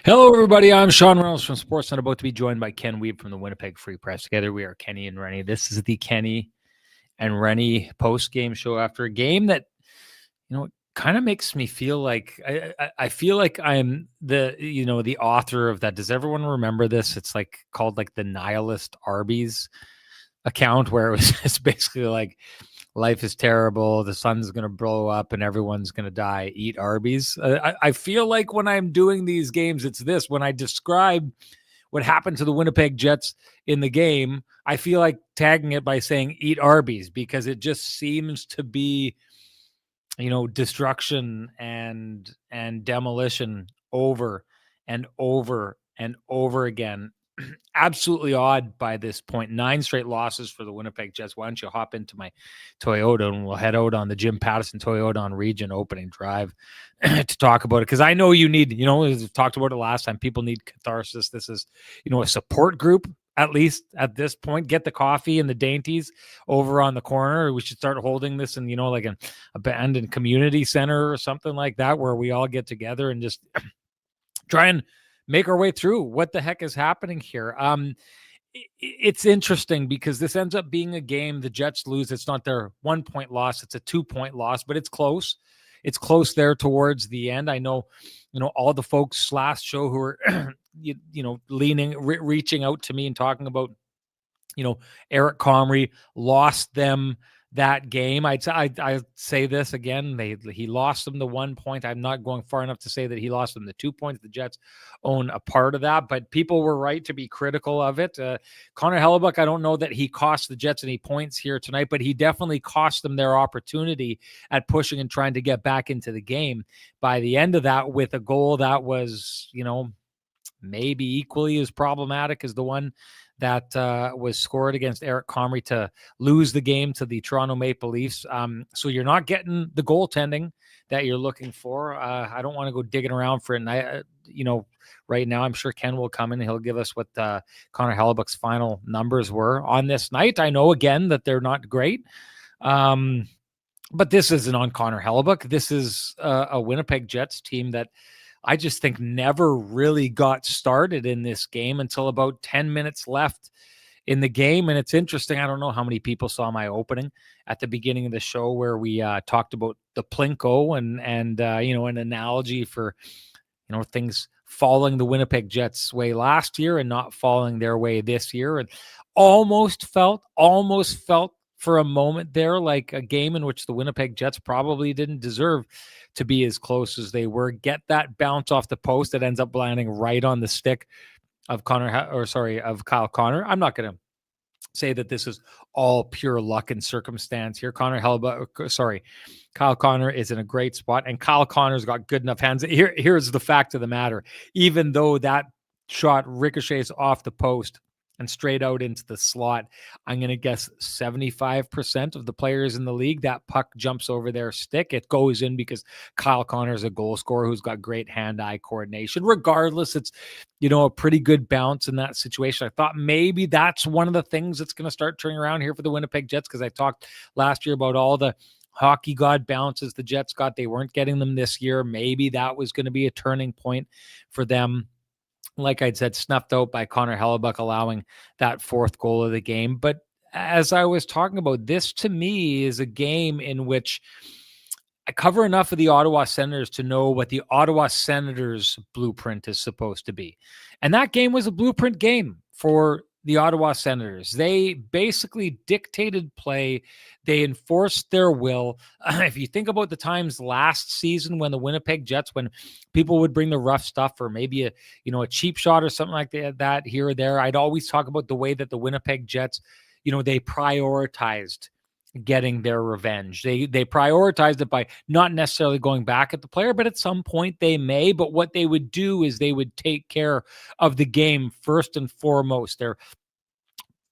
Hello, everybody. I'm Sean Reynolds from Sportsnet, about to be joined by Ken Wiebe from the Winnipeg Free Press. Together, we are Kenny and Renny. This is the Kenny and Renny post-game show after a game that, kind of makes me feel like I feel like I'm the author of that. Does everyone remember this? It's like called like the Nihilist Arby's account, where it's basically like life is terrible, the sun's going to blow up and everyone's going to die, eat Arby's. I feel like when I'm doing these games, it's this. When I describe what happened to the Winnipeg Jets in the game, I feel like tagging it by saying eat Arby's, because it just seems to be, destruction and demolition over and over and over again. Absolutely awed by this point. 9 straight losses for the Winnipeg Jets. Why don't you hop into my Toyota and we'll head out on the Jim Pattison Toyota on Region opening drive to talk about it. Because I know you need, we've talked about it last time, people need catharsis. This is, a support group, at least at this point. Get the coffee and the dainties over on the corner. We should start holding this in, like an abandoned community center or something like that, where we all get together and just try and make our way through what the heck is happening here. It's interesting because this ends up being a game the Jets lose. It's not their 1-point loss. It's a 2-point loss, but it's close. It's close there towards the end. I know, all the folks last show who are, reaching out to me and talking about, Eric Comrie lost them that game. I'd say this again. He lost them the 1 point. I'm not going far enough to say that he lost them the 2 points. The Jets own a part of that, but people were right to be critical of it. Connor Hellebuyck, I don't know that he cost the Jets any points here tonight, but he definitely cost them their opportunity at pushing and trying to get back into the game by the end of that, with a goal that was, maybe equally as problematic as the one that was scored against Eric Comrie to lose the game to the Toronto Maple Leafs. So you're not getting the goaltending that you're looking for. I don't want to go digging around for it. And right now, I'm sure Ken will come in and he'll give us what Connor Hellebuyck's final numbers were on this night. I know, again, that they're not great. But this isn't on Connor Hellebuyck. This is a Winnipeg Jets team that I just think never really got started in this game until about 10 minutes left in the game. And it's interesting. I don't know how many people saw my opening at the beginning of the show, where we talked about the Plinko and an analogy for, things falling the Winnipeg Jets' way last year and not falling their way this year. And almost felt for a moment there like a game in which the Winnipeg Jets probably didn't deserve to be as close as they were. Get that bounce off the post that ends up landing right on the stick of Kyle Connor. I'm not going to say that this is all pure luck and circumstance here. Kyle Connor is in a great spot, and Kyle Connor's got good enough hands. Here's the fact of the matter. Even though that shot ricochets off the post and straight out into the slot, I'm going to guess 75% of the players in the league, that puck jumps over their stick. It goes in because Kyle Connor is a goal scorer who's got great hand-eye coordination. Regardless, it's, a pretty good bounce in that situation. I thought maybe that's one of the things that's going to start turning around here for the Winnipeg Jets, because I talked last year about all the hockey god bounces the Jets got. They weren't getting them this year. Maybe that was going to be a turning point for them. Like I'd said, snuffed out by Connor Hellebuyck, allowing that 4th goal of the game. But as I was talking about, this to me is a game in which I cover enough of the Ottawa Senators to know what the Ottawa Senators blueprint is supposed to be. And that game was a blueprint game for the Ottawa Senators. They basically dictated play. They enforced their will. If you think about the times last season when the Winnipeg Jets, when people would bring the rough stuff or maybe a cheap shot or something like that here or there, I'd always talk about the way that the Winnipeg Jets, they prioritized getting their revenge. They prioritized it by not necessarily going back at the player, but at some point they may. But what they would do is they would take care of the game first and foremost. Their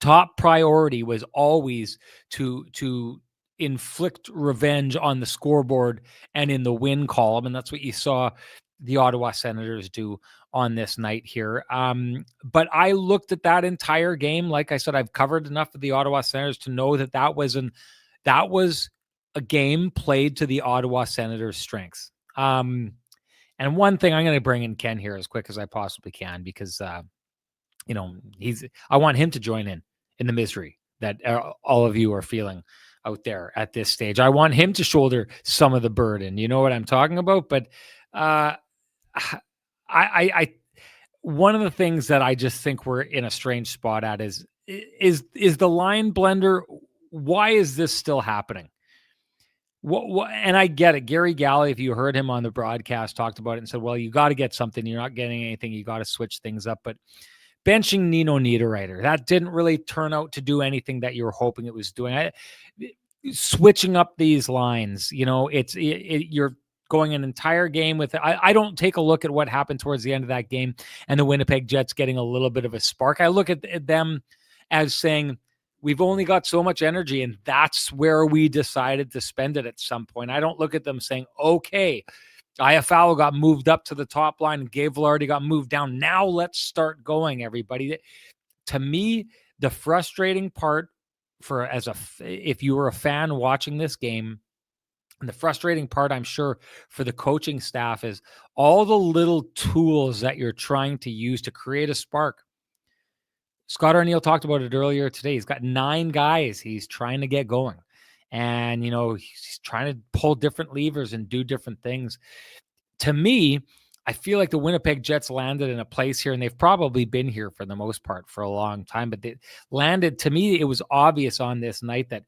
top priority was always to inflict revenge on the scoreboard and in the win column. And that's what you saw the Ottawa Senators do on this night here. But I looked at that entire game. Like I said, I've covered enough of the Ottawa Senators to know that was a game played to the Ottawa Senators' strengths. And one thing, I'm going to bring in Ken here as quick as I possibly can, because, I want him to join in the misery that all of you are feeling out there at this stage. I want him to shoulder some of the burden. You know what I'm talking about? But I one of the things that I just think we're in a strange spot at is the line blender. Why is this still happening? What, and I get it. Gary Galley, if you heard him on the broadcast, talked about it and said, well, you got to get something. You're not getting anything. You got to switch things up. But benching Nino Niederreiter, that didn't really turn out to do anything that you were hoping it was doing. Switching up these lines, you're going an entire game with it. I don't take a look at what happened towards the end of that game and the Winnipeg Jets getting a little bit of a spark. I look at them as saying, we've only got so much energy, and that's where we decided to spend it at some point. I don't look at them saying, okay, Iafallo got moved up to the top line and Gabe Vilardi got moved down. Now let's start going, everybody. To me, the frustrating part if you were a fan watching this game, and the frustrating part, I'm sure, for the coaching staff is all the little tools that you're trying to use to create a spark. Scott Arniel talked about it earlier today. He's got 9 guys he's trying to get going. And, he's trying to pull different levers and do different things. To me, I feel like the Winnipeg Jets landed in a place here, and they've probably been here for the most part for a long time, but they landed, to me, it was obvious on this night that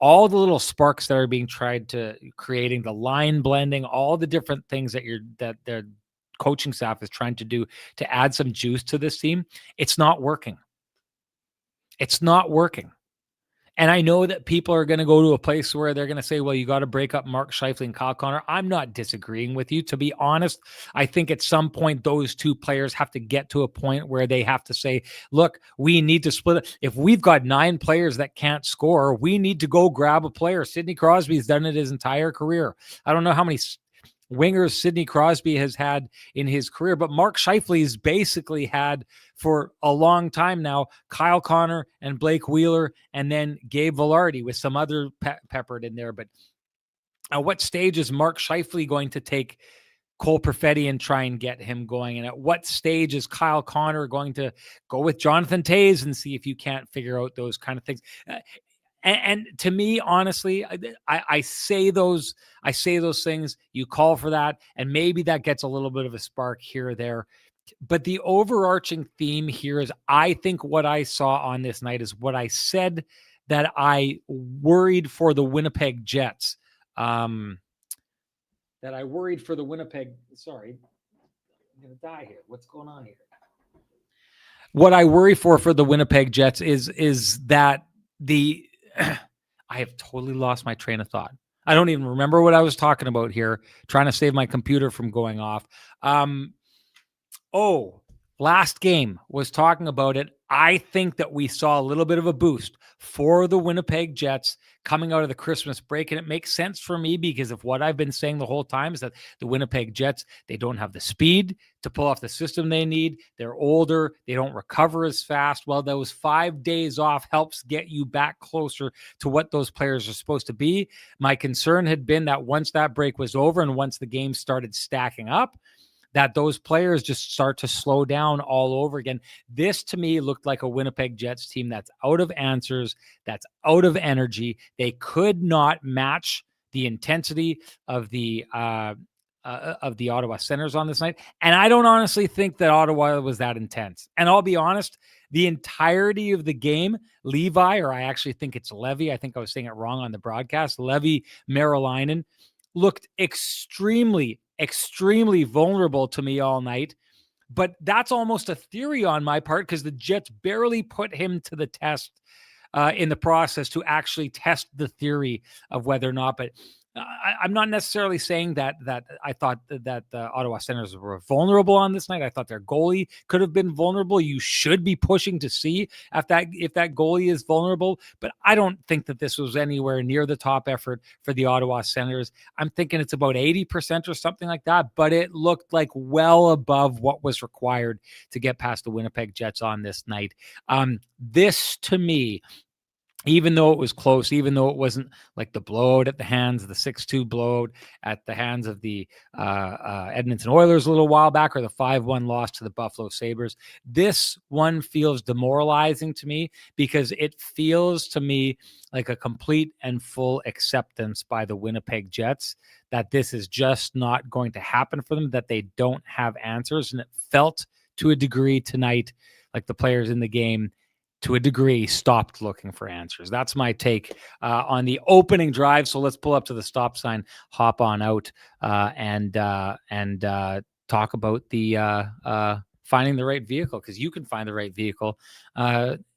all the little sparks that are being tried to creating, the line blending, all the different things that their coaching staff is trying to do to add some juice to this team, it's not working. It's not working. And I know that people are going to go to a place where they're going to say, well, you got to break up Mark Scheifele and Kyle Connor. I'm not disagreeing with you. To be honest, I think at some point those two players have to get to a point where they have to say, look, we need to split it. If we've got 9 players that can't score, we need to go grab a player. Sidney Crosby's done it his entire career. I don't know how many wingers Sidney Crosby has had in his career, but Mark Scheifele's basically had for a long time now Kyle Connor and Blake Wheeler, and then Gabe Vilardi with some other peppered in there. But at what stage is Mark Scheifele going to take Cole Perfetti and try and get him going? And at what stage is Kyle Connor going to go with Jonathan Toews and see if you can't figure out those kind of things? And to me, honestly, I say those things, you call for that, and maybe that gets a little bit of a spark here or there. But the overarching theme here is, I think what I saw on this night is what I said that I worried for the Winnipeg Jets. Sorry, I'm going to die here. What's going on here? What I worry for the Winnipeg Jets is that I have totally lost my train of thought. I don't even remember what I was talking about here, trying to save my computer from going off. Last game was talking about it. I think that we saw a little bit of a boost for the Winnipeg Jets coming out of the Christmas break. And it makes sense for me because of what I've been saying the whole time is that the Winnipeg Jets, they don't have the speed to pull off the system they need. They're older. They don't recover as fast. Well, those 5 days off helps get you back closer to what those players are supposed to be. My concern had been that once that break was over and once the game started stacking up, that those players just start to slow down all over again. This, to me, looked like a Winnipeg Jets team that's out of answers, that's out of energy. They could not match the intensity of the Ottawa Senators on this night. And I don't honestly think that Ottawa was that intense. And I'll be honest, the entirety of the game, Levi, or I actually think it's Levy, I think I was saying it wrong on the broadcast, Levi Merrilainen, looked extremely vulnerable to me all night. But that's almost a theory on my part because the Jets barely put him to the test in the process to actually test the theory of whether or not. But I'm not necessarily saying that I thought that the Ottawa Senators were vulnerable on this night. I thought their goalie could have been vulnerable. You should be pushing to see if that goalie is vulnerable. But I don't think that this was anywhere near the top effort for the Ottawa Senators. I'm thinking it's about 80% or something like that. But it looked like well above what was required to get past the Winnipeg Jets on this night. This, to me, even though it was close, even though it wasn't like the blowout at the hands of the 6-2 blowout at the hands of the Edmonton Oilers a little while back, or the 5-1 loss to the Buffalo Sabres, this one feels demoralizing to me because it feels to me like a complete and full acceptance by the Winnipeg Jets that this is just not going to happen for them, that they don't have answers. And it felt to a degree tonight like the players in the game to a degree stopped looking for answers. That's my take on the opening drive. So let's pull up to the stop sign, hop on out, and talk about the finding the right vehicle, because you can find the right vehicle,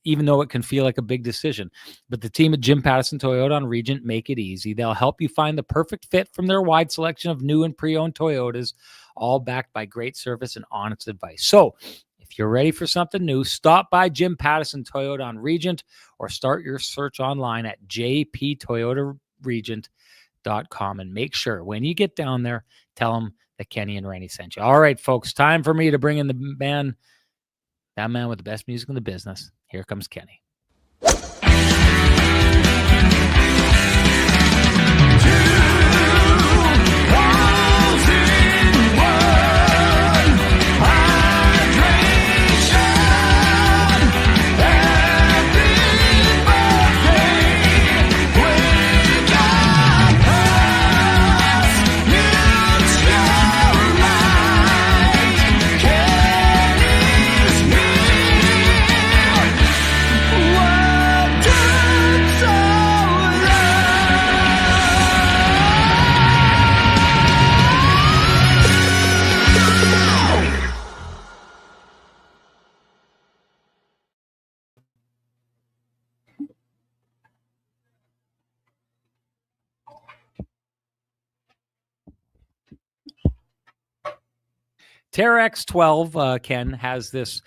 even though it can feel like a big decision. But the team at Jim Pattison Toyota on Regent make it easy. They'll help you find the perfect fit from their wide selection of new and pre-owned Toyotas, all backed by great service and honest advice. So if you're ready for something new, stop by Jim Pattison Toyota on Regent or start your search online at jptoyotaregent.com, and make sure when you get down there, tell them that Kenny and Renny sent you. All right, folks, time for me to bring in that man with the best music in the business. Here comes Kenny. TerrX12, Ken, has this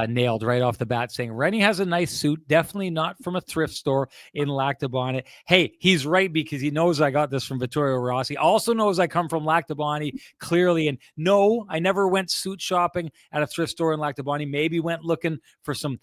nailed right off the bat, saying, Renny has a nice suit, definitely not from a thrift store in Lactabonnie. Hey, he's right, because he knows I got this from Vittorio Rossi. Also knows I come from Lactabonnie, clearly. And no, I never went suit shopping at a thrift store in Lactabonnie. Maybe went looking for some,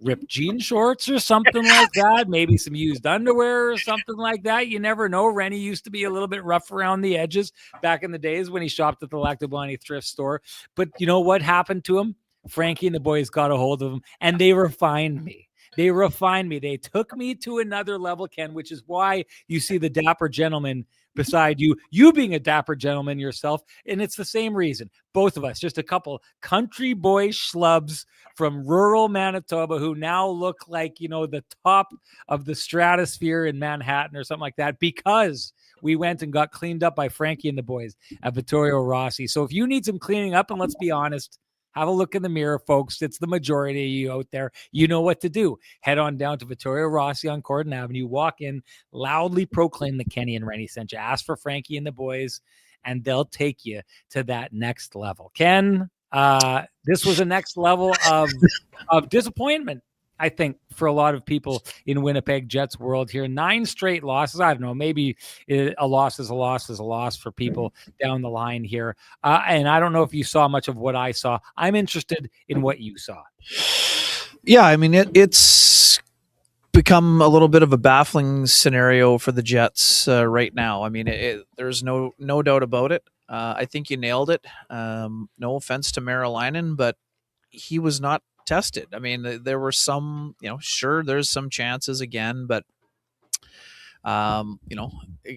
ripped jean shorts or something like that. Maybe some used underwear or something like that. You never know. Renny used to be a little bit rough around the edges back in the days when he shopped at the Lactabonnie thrift store. But you know what happened to him? Frankie and the boys got a hold of him, and they refined me. They took me to another level, Ken, which is why you see the dapper gentleman beside you being a dapper gentleman yourself. And it's the same reason. Both of us, just a couple country boy schlubs from rural Manitoba who now look like, the top of the stratosphere in Manhattan or something like that, because we went and got cleaned up by Frankie and the boys at Vittorio Rossi. So if you need some cleaning up, and let's be honest, have a look in the mirror, folks. It's the majority of you out there. You know what to do. Head on down to Vittorio Rossi on Corden Avenue. Walk in, loudly proclaim that Kenny and Renny sent you. Ask for Frankie and the boys, and they'll take you to that next level. Ken, this was a next level of disappointment, I think, for a lot of people in Winnipeg Jets world here. 9 straight losses. I don't know. Maybe a loss is a loss for people down the line here. And I don't know if you saw much of what I saw. I'm interested in what you saw. Yeah, I mean, it's become a little bit of a baffling scenario for the Jets right now. I mean, there's no doubt about it. I think you nailed it. No offense to Merrilainen, but he was not tested. I mean, there were some, sure, there's some chances again, but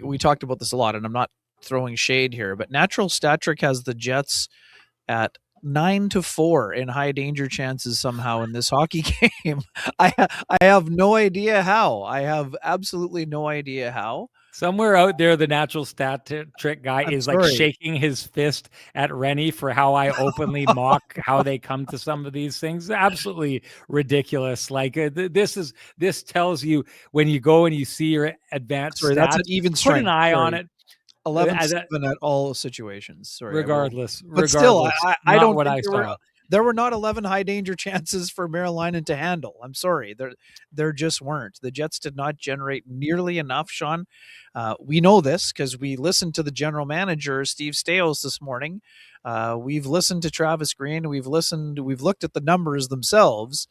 we talked about this a lot, and I'm not throwing shade here, but Natural Stat Trick has the Jets at 9-4 in high danger chances somehow in this hockey game. I have no idea how. I have absolutely no idea how. Somewhere out there, the Natural Stat Trick guy is like shaking his fist at Renny for how I openly mock how they come to some of these things. Absolutely ridiculous. Like this tells you when you go and you see your advanced stats, that's an even strength. Put an eye on it. 11-7 at all situations. Sorry, regardless, but still, I don't what think I saw. There were not 11 high danger chances for Merrilainen to handle. I'm sorry. There just weren't. The Jets did not generate nearly enough, Sean. We know this because we listened to the general manager, Steve Staios, this morning. We've listened to Travis Green. We've looked at the numbers themselves.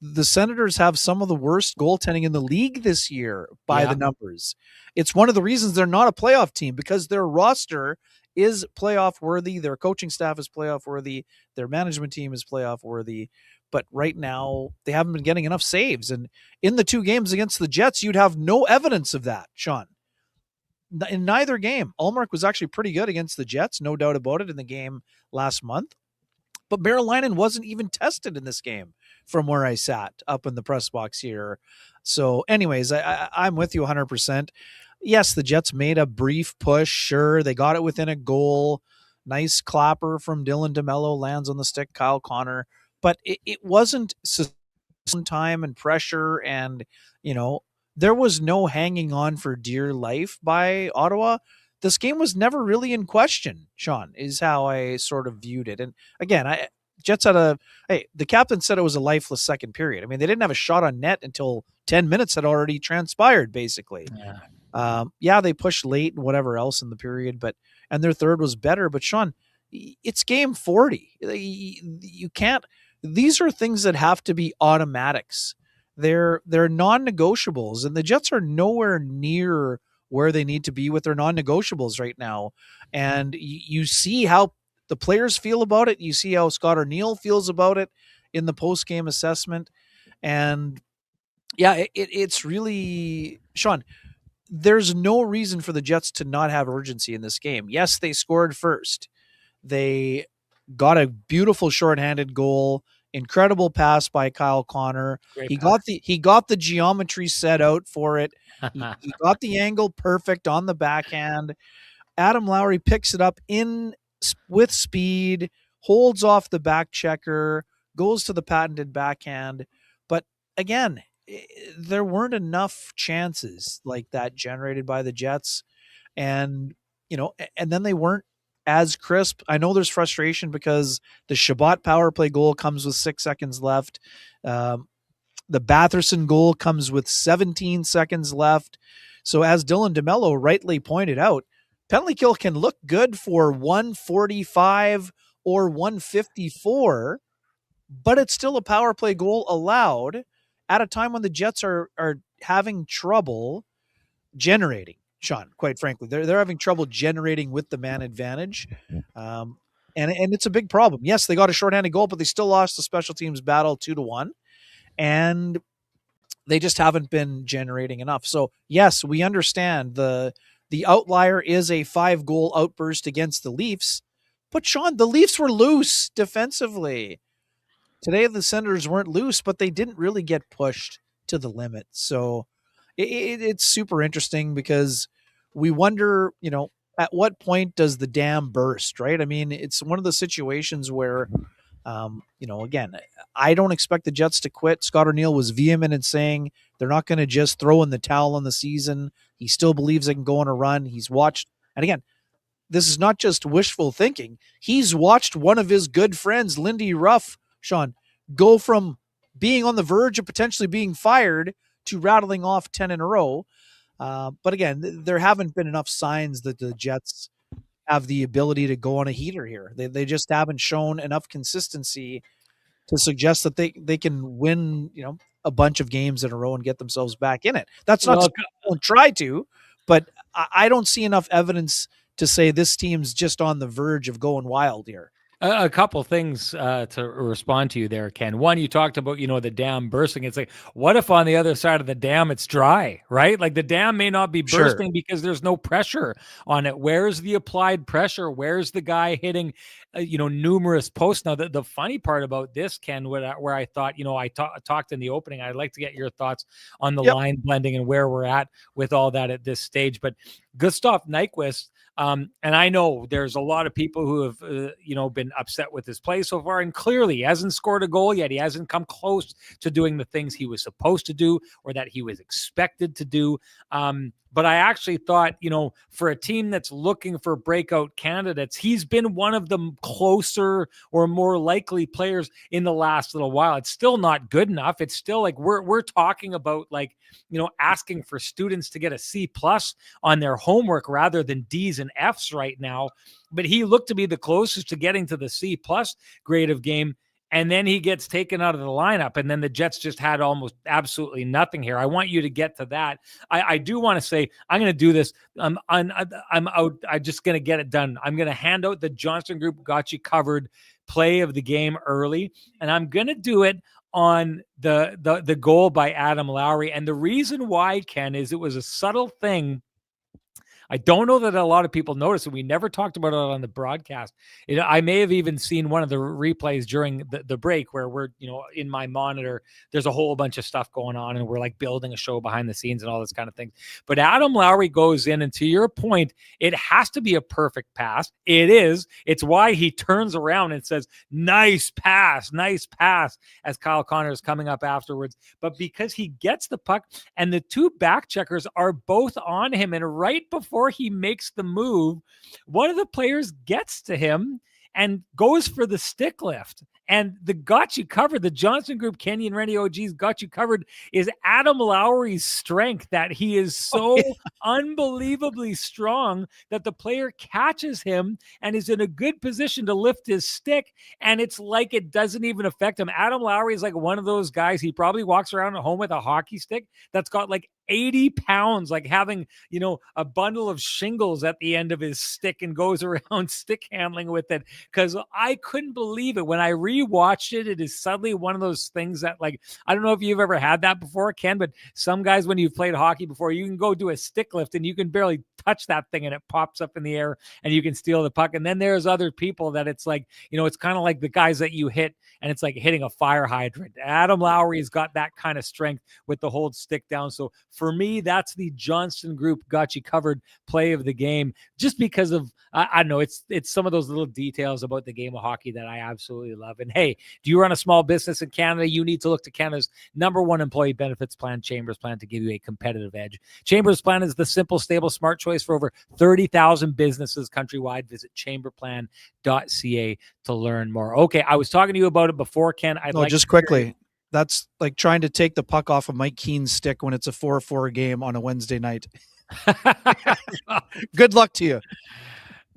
the Senators have some of the worst goaltending in the league this year by Yeah. the numbers. It's one of the reasons they're not a playoff team, because their roster is playoff worthy. Their coaching staff is playoff worthy. Their management team is playoff worthy. But right now, they haven't been getting enough saves. And in the 2 games against the Jets, you'd have no evidence of that, Sean. In neither game, Ullmark was actually pretty good against the Jets, no doubt about it, in the game last month. But Merrilainen wasn't even tested in this game from where I sat up in the press box here. So anyways, I'm with you 100%. Yes, the Jets made a brief push. Sure, they got it within a goal. Nice clapper from Dylan DeMello lands on the stick, Kyle Connor. But it wasn't time and pressure, and, there was no hanging on for dear life by Ottawa. This game was never really in question, Sean, is how I sort of viewed it. And again, Jets had the captain said it was a lifeless second period. I mean, they didn't have a shot on net until 10 minutes had already transpired, basically. Yeah. They pushed late and whatever else in the period, and their third was better. But Sean, it's game 40. You can't, these are things that have to be automatics. They're non-negotiables, and the Jets are nowhere near where they need to be with their non-negotiables right now. And you see how the players feel about it. You see how Scott O'Neill feels about it in the post-game assessment. And yeah, it's really, Sean, there's no reason for the Jets to not have urgency in this game. Yes, they scored first. They got a beautiful shorthanded goal, incredible pass by Kyle Connor. He got the geometry set out for it. He got the angle perfect on the backhand. Adam Lowry picks it up with speed, holds off the back checker, goes to the patented backhand. But again, there weren't enough chances like that generated by the Jets. And, and then they weren't as crisp. I know there's frustration because the Shabbat power play goal comes with 6 seconds left. The Batherson goal comes with 17 seconds left. So as Dylan DeMello rightly pointed out, penalty kill can look good for 145 or 154, but it's still a power play goal allowed at a time when the Jets are having trouble generating. Sean, quite frankly, they're having trouble generating with the man advantage. And it's a big problem. Yes, they got a shorthanded goal, but they still lost the special teams battle 2-1. And they just haven't been generating enough. So yes, we understand the outlier is a 5-goal outburst against the Leafs, but Sean, the Leafs were loose defensively. Today, the Senators weren't loose, but they didn't really get pushed to the limit. So it's super interesting because we wonder, at what point does the dam burst, right? I mean, it's one of the situations where, again, I don't expect the Jets to quit. Scott O'Neill was vehement in saying they're not going to just throw in the towel on the season. He still believes they can go on a run. He's watched, and again, this is not just wishful thinking. He's watched one of his good friends, Lindy Ruff, Sean, go from being on the verge of potentially being fired to rattling off 10 in a row. But again, there haven't been enough signs that the Jets have the ability to go on a heater here. They just haven't shown enough consistency to suggest that they can win, a bunch of games in a row and get themselves back in it. That's not to won't try to, but I don't see enough evidence to say this team's just on the verge of going wild here. A couple things to respond to you there, Ken. One, you talked about, the dam bursting. It's like, what if on the other side of the dam it's dry, right? Like the dam may not be bursting because there's no pressure on it. Where's the applied pressure? Where's the guy hitting, numerous posts? Now, the funny part about this, Ken, where I thought, I talked in the opening, I'd like to get your thoughts on the line blending and where we're at with all that at this stage. But Gustav Nyquist, and I know there's a lot of people who have, been upset with his play so far, and clearly he hasn't scored a goal yet. He hasn't come close to doing the things he was supposed to do or that he was expected to do. But I actually thought, for a team that's looking for breakout candidates, he's been one of the closer or more likely players in the last little while. It's still not good enough. It's still like we're talking about asking for students to get a C+ on their homework rather than D's and F's right now. But he looked to be the closest to getting to the C+ grade of game. and then he gets taken out of the lineup, and then the Jets just had almost absolutely nothing here. I want you to get to that. I do want to say I'm going to do this. I'm out. I'm just going to get it done. I'm going to hand out the Johnston Group got you covered play of the game early, and I'm going to do it on the goal by Adam Lowry. And the reason why, Ken, is it was a subtle thing. I don't know that a lot of people noticed it. We never talked about it on the broadcast. I may have even seen one of the replays during the break where we're, in my monitor, there's a whole bunch of stuff going on and we're like building a show behind the scenes and all this kind of thing. But Adam Lowry goes in, and to your point, it has to be a perfect pass. It is. It's why he turns around and says, nice pass, as Kyle Connor is coming up afterwards. But because he gets the puck and the two back checkers are both on him, and right before he makes the move, one of the players gets to him and goes for the stick lift. And the got you covered, the Johnston Group, Kenny and Renny OG's got you covered, is Adam Lowry's strength, that he is so unbelievably strong that the player catches him and is in a good position to lift his stick. And it's like it doesn't even affect him. Adam Lowry is like one of those guys. He probably walks around at home with a hockey stick that's got like 80 pounds, like having, a bundle of shingles at the end of his stick, and goes around stick handling with it. Because I couldn't believe it. When I rewatched it, it is suddenly one of those things that, like, I don't know if you've ever had that before, Ken, but some guys, when you've played hockey before, you can go do a stick lift and you can barely touch that thing and it pops up in the air and you can steal the puck. And then there's other people that it's like, it's kind of like the guys that you hit and it's like hitting a fire hydrant. Adam Lowry's got that kind of strength with the hold stick down. So for me, that's the Johnston Group got you covered play of the game, just because of, I don't know, it's some of those little details about the game of hockey that I absolutely love. And hey, do you run a small business in Canada? You need to look to Canada's #1 employee benefits plan, Chambers Plan, to give you a competitive edge. Chambers Plan is the simple, stable, smart choice for over 30,000 businesses countrywide. Visit chamberplan.ca to learn more. Okay, I was talking to you about it before, Ken. Just quickly. That's like trying to take the puck off of Mike Keene's stick when it's a 4-4 game on a Wednesday night. Good luck to you.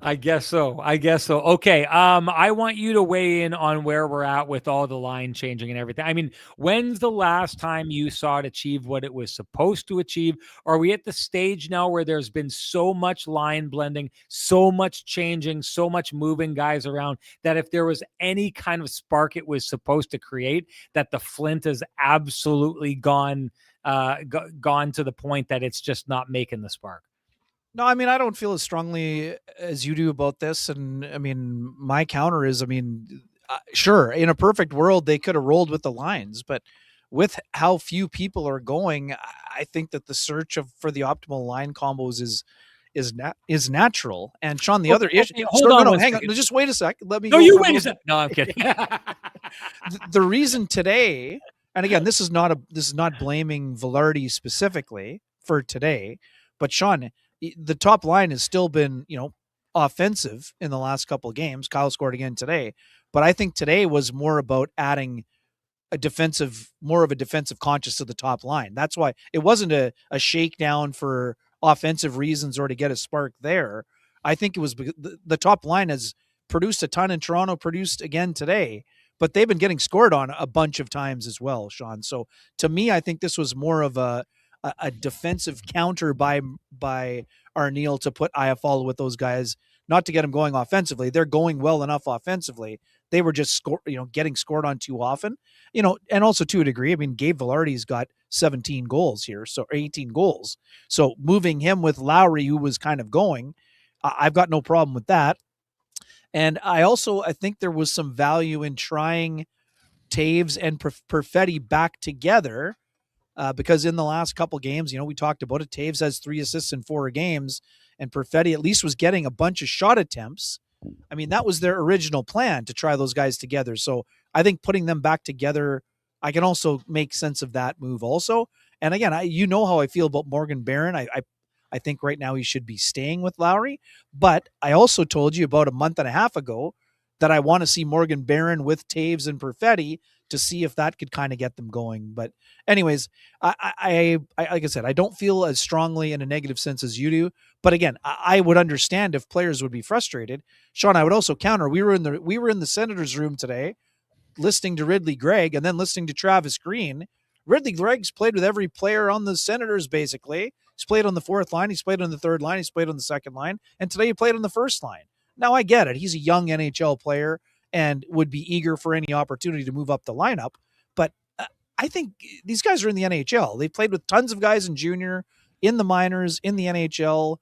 I guess so. Okay. I want you to weigh in on where we're at with all the line changing and everything. I mean, when's the last time you saw it achieve what it was supposed to achieve? Are we at the stage now where there's been so much line blending, so much changing, so much moving guys around, that if there was any kind of spark it was supposed to create, that the Flint has absolutely gone to the point that it's just not making the spark? No, I mean, I don't feel as strongly as you do about this. And I mean, my counter is, sure, in a perfect world, they could have rolled with the lines, but with how few people are going, I think that the search for the optimal line combos is natural. And Sean, the other issue, hold on, hang on, just wait a sec. Let me. No, you wait a sec. No, I'm kidding. The reason today, and again, this is not blaming Velarde specifically for today, but Sean, the top line has still been, offensive in the last couple of games. Kyle scored again today, but I think today was more about adding more of a defensive conscious to the top line. That's why it wasn't a shakedown for offensive reasons or to get a spark there. I think it was the top line has produced a ton, and Toronto produced again today, but they've been getting scored on a bunch of times as well, Sean. So to me, I think this was more of a defensive counter by Arneal to put Iafallo with those guys, not to get them going offensively. They're going well enough offensively. They were just getting scored on too often, and also to a degree. I mean, Gabe Velarde's got 17 goals here, so 18 goals. So moving him with Lowry, who was kind of going, I've got no problem with that. And I think there was some value in trying Taves and Perfetti back together. Because in the last couple games, we talked about it. Taves has 3 assists in 4 games, and Perfetti at least was getting a bunch of shot attempts. I mean, that was their original plan, to try those guys together. So I think putting them back together, I can also make sense of that move also. And again, how I feel about Morgan Barron. I think right now he should be staying with Lowry. But I also told you about a month and a half ago that I want to see Morgan Barron with Taves and Perfetti to see if that could kind of get them going. But anyways, I like I said, I don't feel as strongly in a negative sense as you do. But again, I would understand if players would be frustrated. Sean, I would also counter. We were in the Senators' room today. listening to Ridley Gregg and then listening to Travis Green, Ridley Gregg's played with every player on the Senators, basically. He's played on the fourth line. He's played on the third line. He's played on the second line. And today he played on the first line. Now, I get it. He's a young NHL player and would be eager for any opportunity to move up the lineup. But I think these guys are in the NHL. They played with tons of guys in junior, in the minors, in the NHL.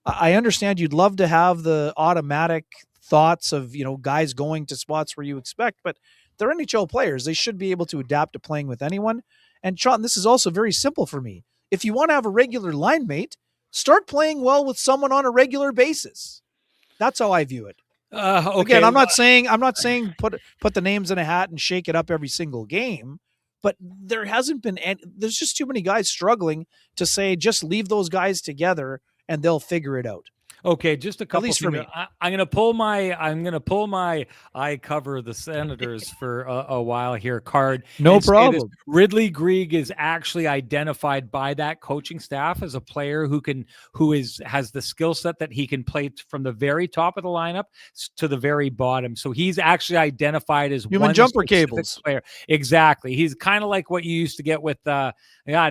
I understand you'd love to have the automatic thoughts of, guys going to spots where you expect, but they're NHL players. They should be able to adapt to playing with anyone. And Sean, this is also very simple for me. If you want to have a regular line mate, start playing well with someone on a regular basis. That's how I view it. Okay. Again, I'm not saying put the names in a hat and shake it up every single game, but there hasn't been there's just too many guys struggling to say just leave those guys together and they'll figure it out. Okay, just a couple. At least for me, I'm gonna pull my I cover the Senators for a while here card. No problem. Ridley Gregg is actually identified by that coaching staff as a player who has the skill set that he can play from the very top of the lineup to the very bottom. So he's actually identified as human jumper cables player. Exactly. He's kind of like what you used to get with I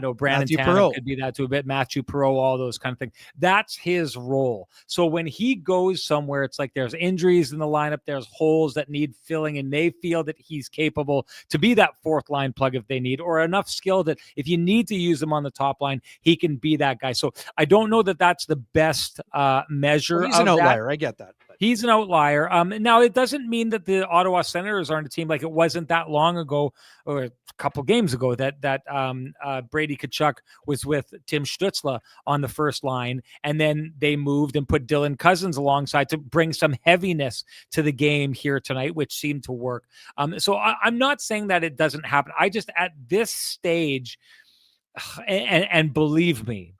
know Brandon Tanev could be that to a bit, Matthew Perreault, all those kind of things. That's his role. So when he goes somewhere, it's like there's injuries in the lineup, there's holes that need filling, and they feel that he's capable to be that fourth line plug if they need, or enough skill that if you need to use him on the top line, he can be that guy. So I don't know that that's the best measure. He's an outlier. I get that. He's an outlier. Now, it doesn't mean that the Ottawa Senators aren't a team. Like, it wasn't that long ago or a couple games ago that Brady Tkachuk was with Tim Stützle on the first line, and then they moved and put Dylan Cousins alongside to bring some heaviness to the game here tonight, which seemed to work. So I'm not saying that it doesn't happen. I just, at this stage, and believe me,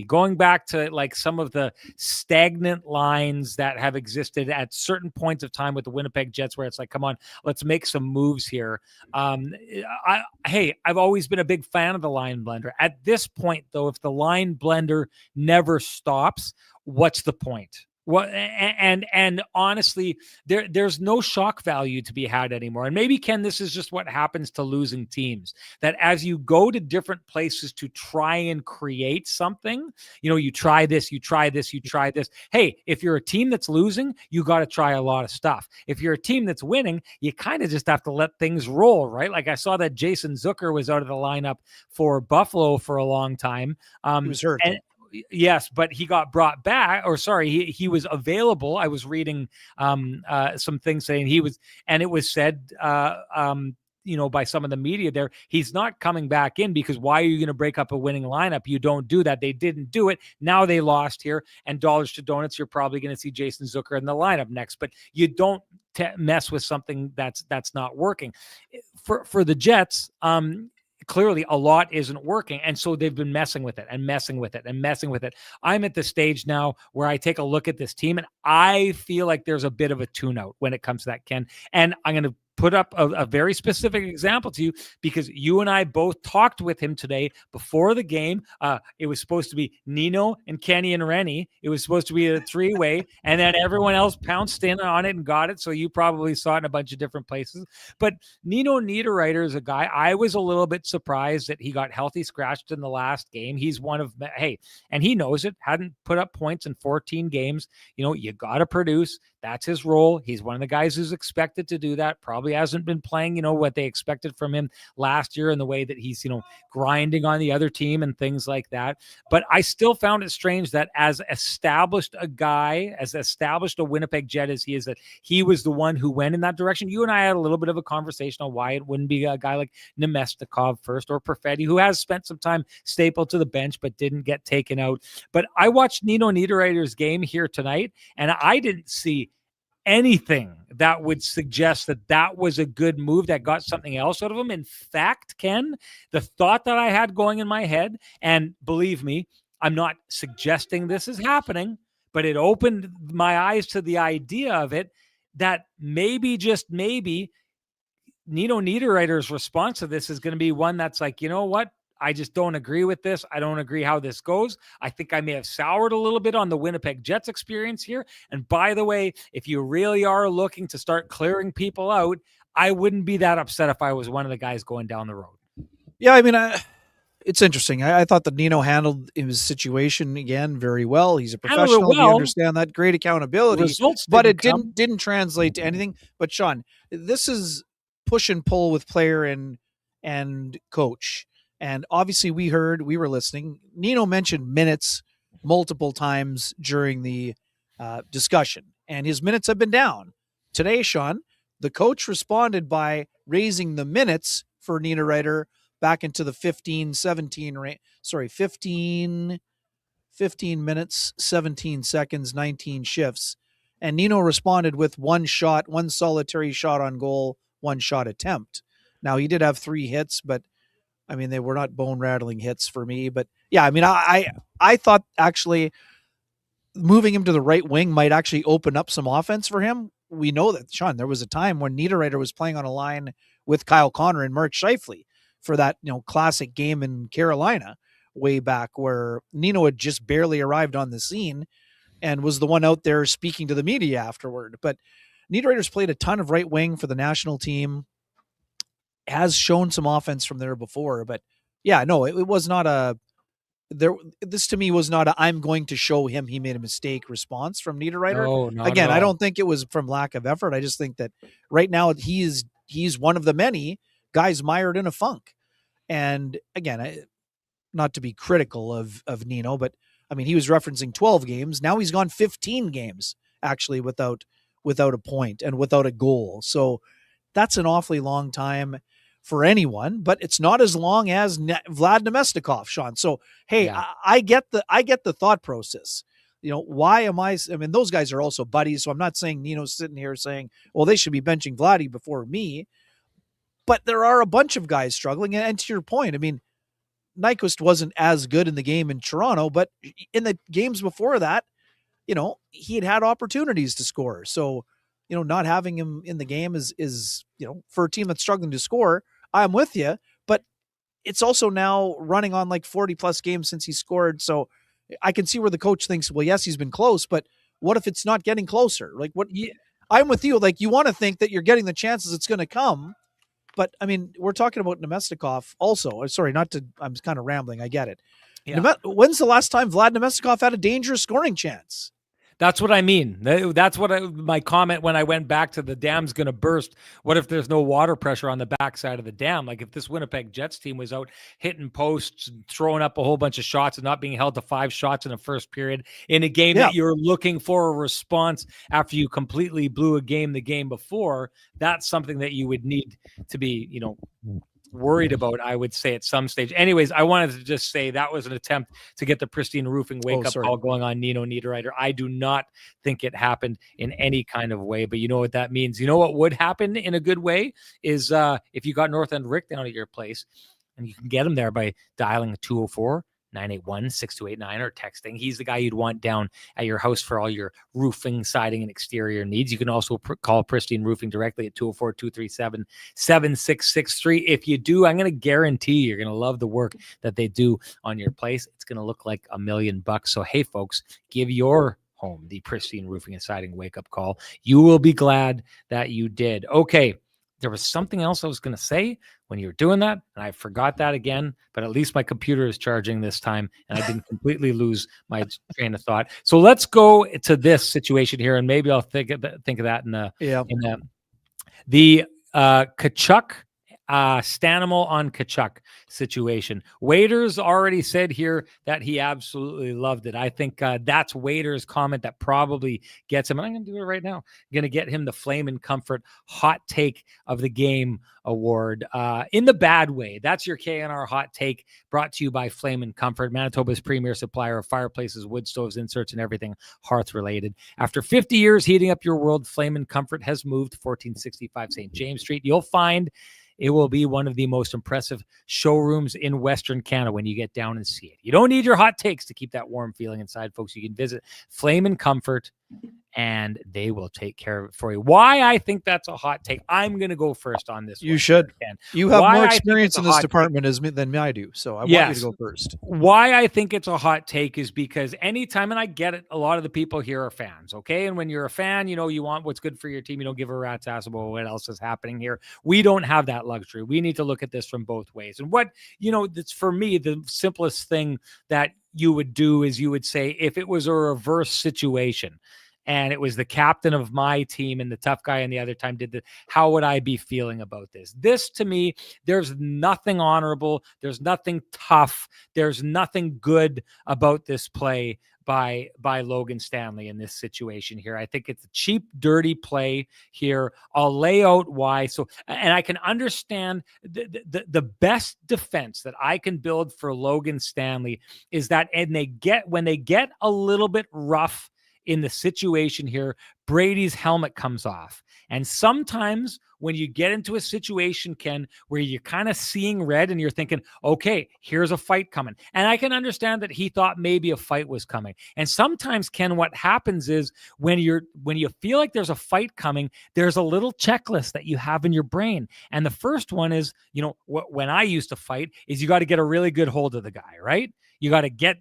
going back to like some of the stagnant lines that have existed at certain points of time with the Winnipeg Jets, where it's like, come on, let's make some moves here. I've always been a big fan of the line blender. At this point, though, if the line blender never stops, what's the point? Well, and honestly, there's no shock value to be had anymore. And maybe, Ken, this is just what happens to losing teams, that as you go to different places to try and create something, you try this. Hey, if you're a team that's losing, you got to try a lot of stuff. If you're a team that's winning, you kind of just have to let things roll, right? Like, I saw that Jason Zucker was out of the lineup for Buffalo for a long time. He was hurt. Yes, but he got brought back, or sorry, he was available. I was reading some things saying he was, and it was said, by some of the media there, he's not coming back in because why are you going to break up a winning lineup? You don't do that. They didn't do it. Now they lost here, and dollars to donuts, you're probably going to see Jason Zucker in the lineup next, but you don't mess with something that's not working. For the Jets, clearly a lot isn't working. And so they've been messing with it. I'm at the stage now where I take a look at this team and I feel like there's a bit of a tune-out when it comes to that, Ken. And I'm going to put up a very specific example to you because you and I both talked with him today before the game. It was supposed to be Nino and Kenny and Renny. It was supposed to be a three-way, and then everyone else pounced in on it and got it. So you probably saw it in a bunch of different places. But Nino Niederreiter is a guy I was a little bit surprised that he got healthy scratched in the last game. He's one of, and he knows it, hadn't put up points in 14 games. You got to produce. That's his role. He's one of the guys who's expected to do that. Probably hasn't been playing, what they expected from him last year in the way that he's, grinding on the other team and things like that. But I still found it strange that as established a Winnipeg Jet as he is, that he was the one who went in that direction. You and I had a little bit of a conversation on why it wouldn't be a guy like Nemestikov first, or Perfetti, who has spent some time stapled to the bench but didn't get taken out. But I watched Nino Niederreiter's game here tonight, and I didn't see anything that would suggest that was a good move that got something else out of him. In fact, Ken, the thought that I had going in my head, and believe me, I'm not suggesting this is happening, but it opened my eyes to the idea of it, that maybe, just maybe, Nino Niederreiter's response to this is going to be one that's like, you know what? I just don't agree with this. I don't agree how this goes. I think I may have soured a little bit on the Winnipeg Jets experience here. And by the way, if you really are looking to start clearing people out, I wouldn't be that upset if I was one of the guys going down the road. Yeah, I mean, it's interesting. I thought that Nino handled his situation again very well. He's a Handled it professional. We well. understand that. Great accountability. Results but it come. didn't translate to anything. But Sean, this is push and pull with player and coach. And obviously we were listening. Nino mentioned minutes multiple times during the discussion, and his minutes have been down. Today, Sean, the coach responded by raising the minutes for Niederreiter back into the 15 minutes, 17 seconds, 19 shifts. And Nino responded with one solitary shot on goal, one shot attempt. Now, he did have 3 hits, but I mean, they were not bone-rattling hits for me. But yeah, I mean, I thought actually moving him to the right wing might actually open up some offense for him. We know that, Sean, there was a time when Niederreiter was playing on a line with Kyle Connor and Mark Scheifele for that, classic game in Carolina way back, where Nino had just barely arrived on the scene and was the one out there speaking to the media afterward. But Niederreiter's played a ton of right wing for the national team, has shown some offense from there before. But yeah, no, it was not this to me was not I'm going to show him he made a mistake response from Niederreiter. No, not Again, at all. I don't think it was from lack of effort. I just think that right now he's one of the many guys mired in a funk. And again, not to be critical of Nino, but I mean, he was referencing 12 games. Now he's gone 15 games actually without a point and without a goal. So that's an awfully long time for anyone, but it's not as long as Vlad Nemestikov, Sean. So, hey, yeah. I get the thought process. Why am I mean, those guys are also buddies. So I'm not saying Nino's sitting here saying, well, they should be benching Vladdy before me. But there are a bunch of guys struggling. And to your point, I mean, Nyquist wasn't as good in the game in Toronto, but in the games before that, he had opportunities to score. So, not having him in the game is for a team that's struggling to score, I'm with you. But it's also now running on like 40 plus games since he scored. So I can see where the coach thinks, well, yes, he's been close, but what if it's not getting closer? Like I'm with you. Like, you want to think that you're getting the chances it's going to come. But I mean, we're talking about Nemestikov also. Sorry, I'm kind of rambling. I get it. Yeah. When's the last time Vlad Nemestikov had a dangerous scoring chance? That's what I mean. That's what my comment when I went back to the dam's going to burst. What if there's no water pressure on the backside of the dam? Like if this Winnipeg Jets team was out hitting posts, throwing up a whole bunch of shots and not being held to 5 shots in the first period in a game that you're looking for a response after you completely blew a game the game before, that's something that you would need to be, worried about, I would say, at some stage. Anyways, I wanted to just say that was an attempt to get the Pristine Roofing wake-up call going on Nino Niederreiter. I do not think it happened in any kind of way, but you know what that means. You know what would happen in a good way is if you got North End Rick down at your place, and you can get him there by dialing 204-981-6289 or texting. He's the guy you'd want down at your house for all your roofing, siding, and exterior needs. You can also call Pristine Roofing directly at 204-237-7663. If you do, I'm going to guarantee you're going to love the work that they do on your place. It's going to look like $1 million. So, hey, folks, give your home the Pristine Roofing and Siding wake-up call. You will be glad that you did. Okay. There was something else I was going to say when you were doing that, and I forgot that again, but at least my computer is charging this time, and I didn't completely lose my train of thought. So let's go to this situation here, and maybe I'll think of that in the Tkachuk, Stanimal on Tkachuk situation. Waiters already said here that he absolutely loved it. I think that's Waiters' comment that probably gets him. And I'm going to do it right now. I'm going to get him the Flame and Comfort Hot Take of the Game award in the bad way. That's your KNR Hot Take, brought to you by Flame and Comfort, Manitoba's premier supplier of fireplaces, wood stoves, inserts, and everything hearth related. After 50 years heating up your world, Flame and Comfort has moved to 1465 St. James Street. You'll find it will be one of the most impressive showrooms in Western Canada when you get down and see it. You don't need your hot takes to keep that warm feeling inside, folks. You can visit Flame and Comfort and they will take care of it for you. Why I think that's a hot take. I'm going to go first on this. You should. Ken. You have Why more I think experience it's a in this hot department than I do, so I want you to go first. Why I think it's a hot take is because anytime, and I get it, a lot of the people here are fans, okay? And when you're a fan, you know, you want what's good for your team. You don't give a rat's ass about what else is happening here. We don't have that luxury. We need to look at this from both ways. And what, you know, that's for me, the simplest thing that you would do is you would say, if it was a reverse situation, and it was the captain of my team and the tough guy on the other time did how would I be feeling about this? This, to me, there's nothing honorable. There's nothing tough. There's nothing good about this play by Logan Stanley in this situation here. I think it's a cheap, dirty play here. I'll lay out why. So, and I can understand the best defense that I can build for Logan Stanley is that, and when they get a little bit rough in the situation here, Brady's helmet comes off. And sometimes when you get into a situation, Ken, where you're kind of seeing red and you're thinking, okay, here's a fight coming. And I can understand that he thought maybe a fight was coming. And sometimes, Ken, what happens is when you feel like there's a fight coming, there's a little checklist that you have in your brain. And the first one is, you know, when I used to fight, is you got to get a really good hold of the guy, right? You got to get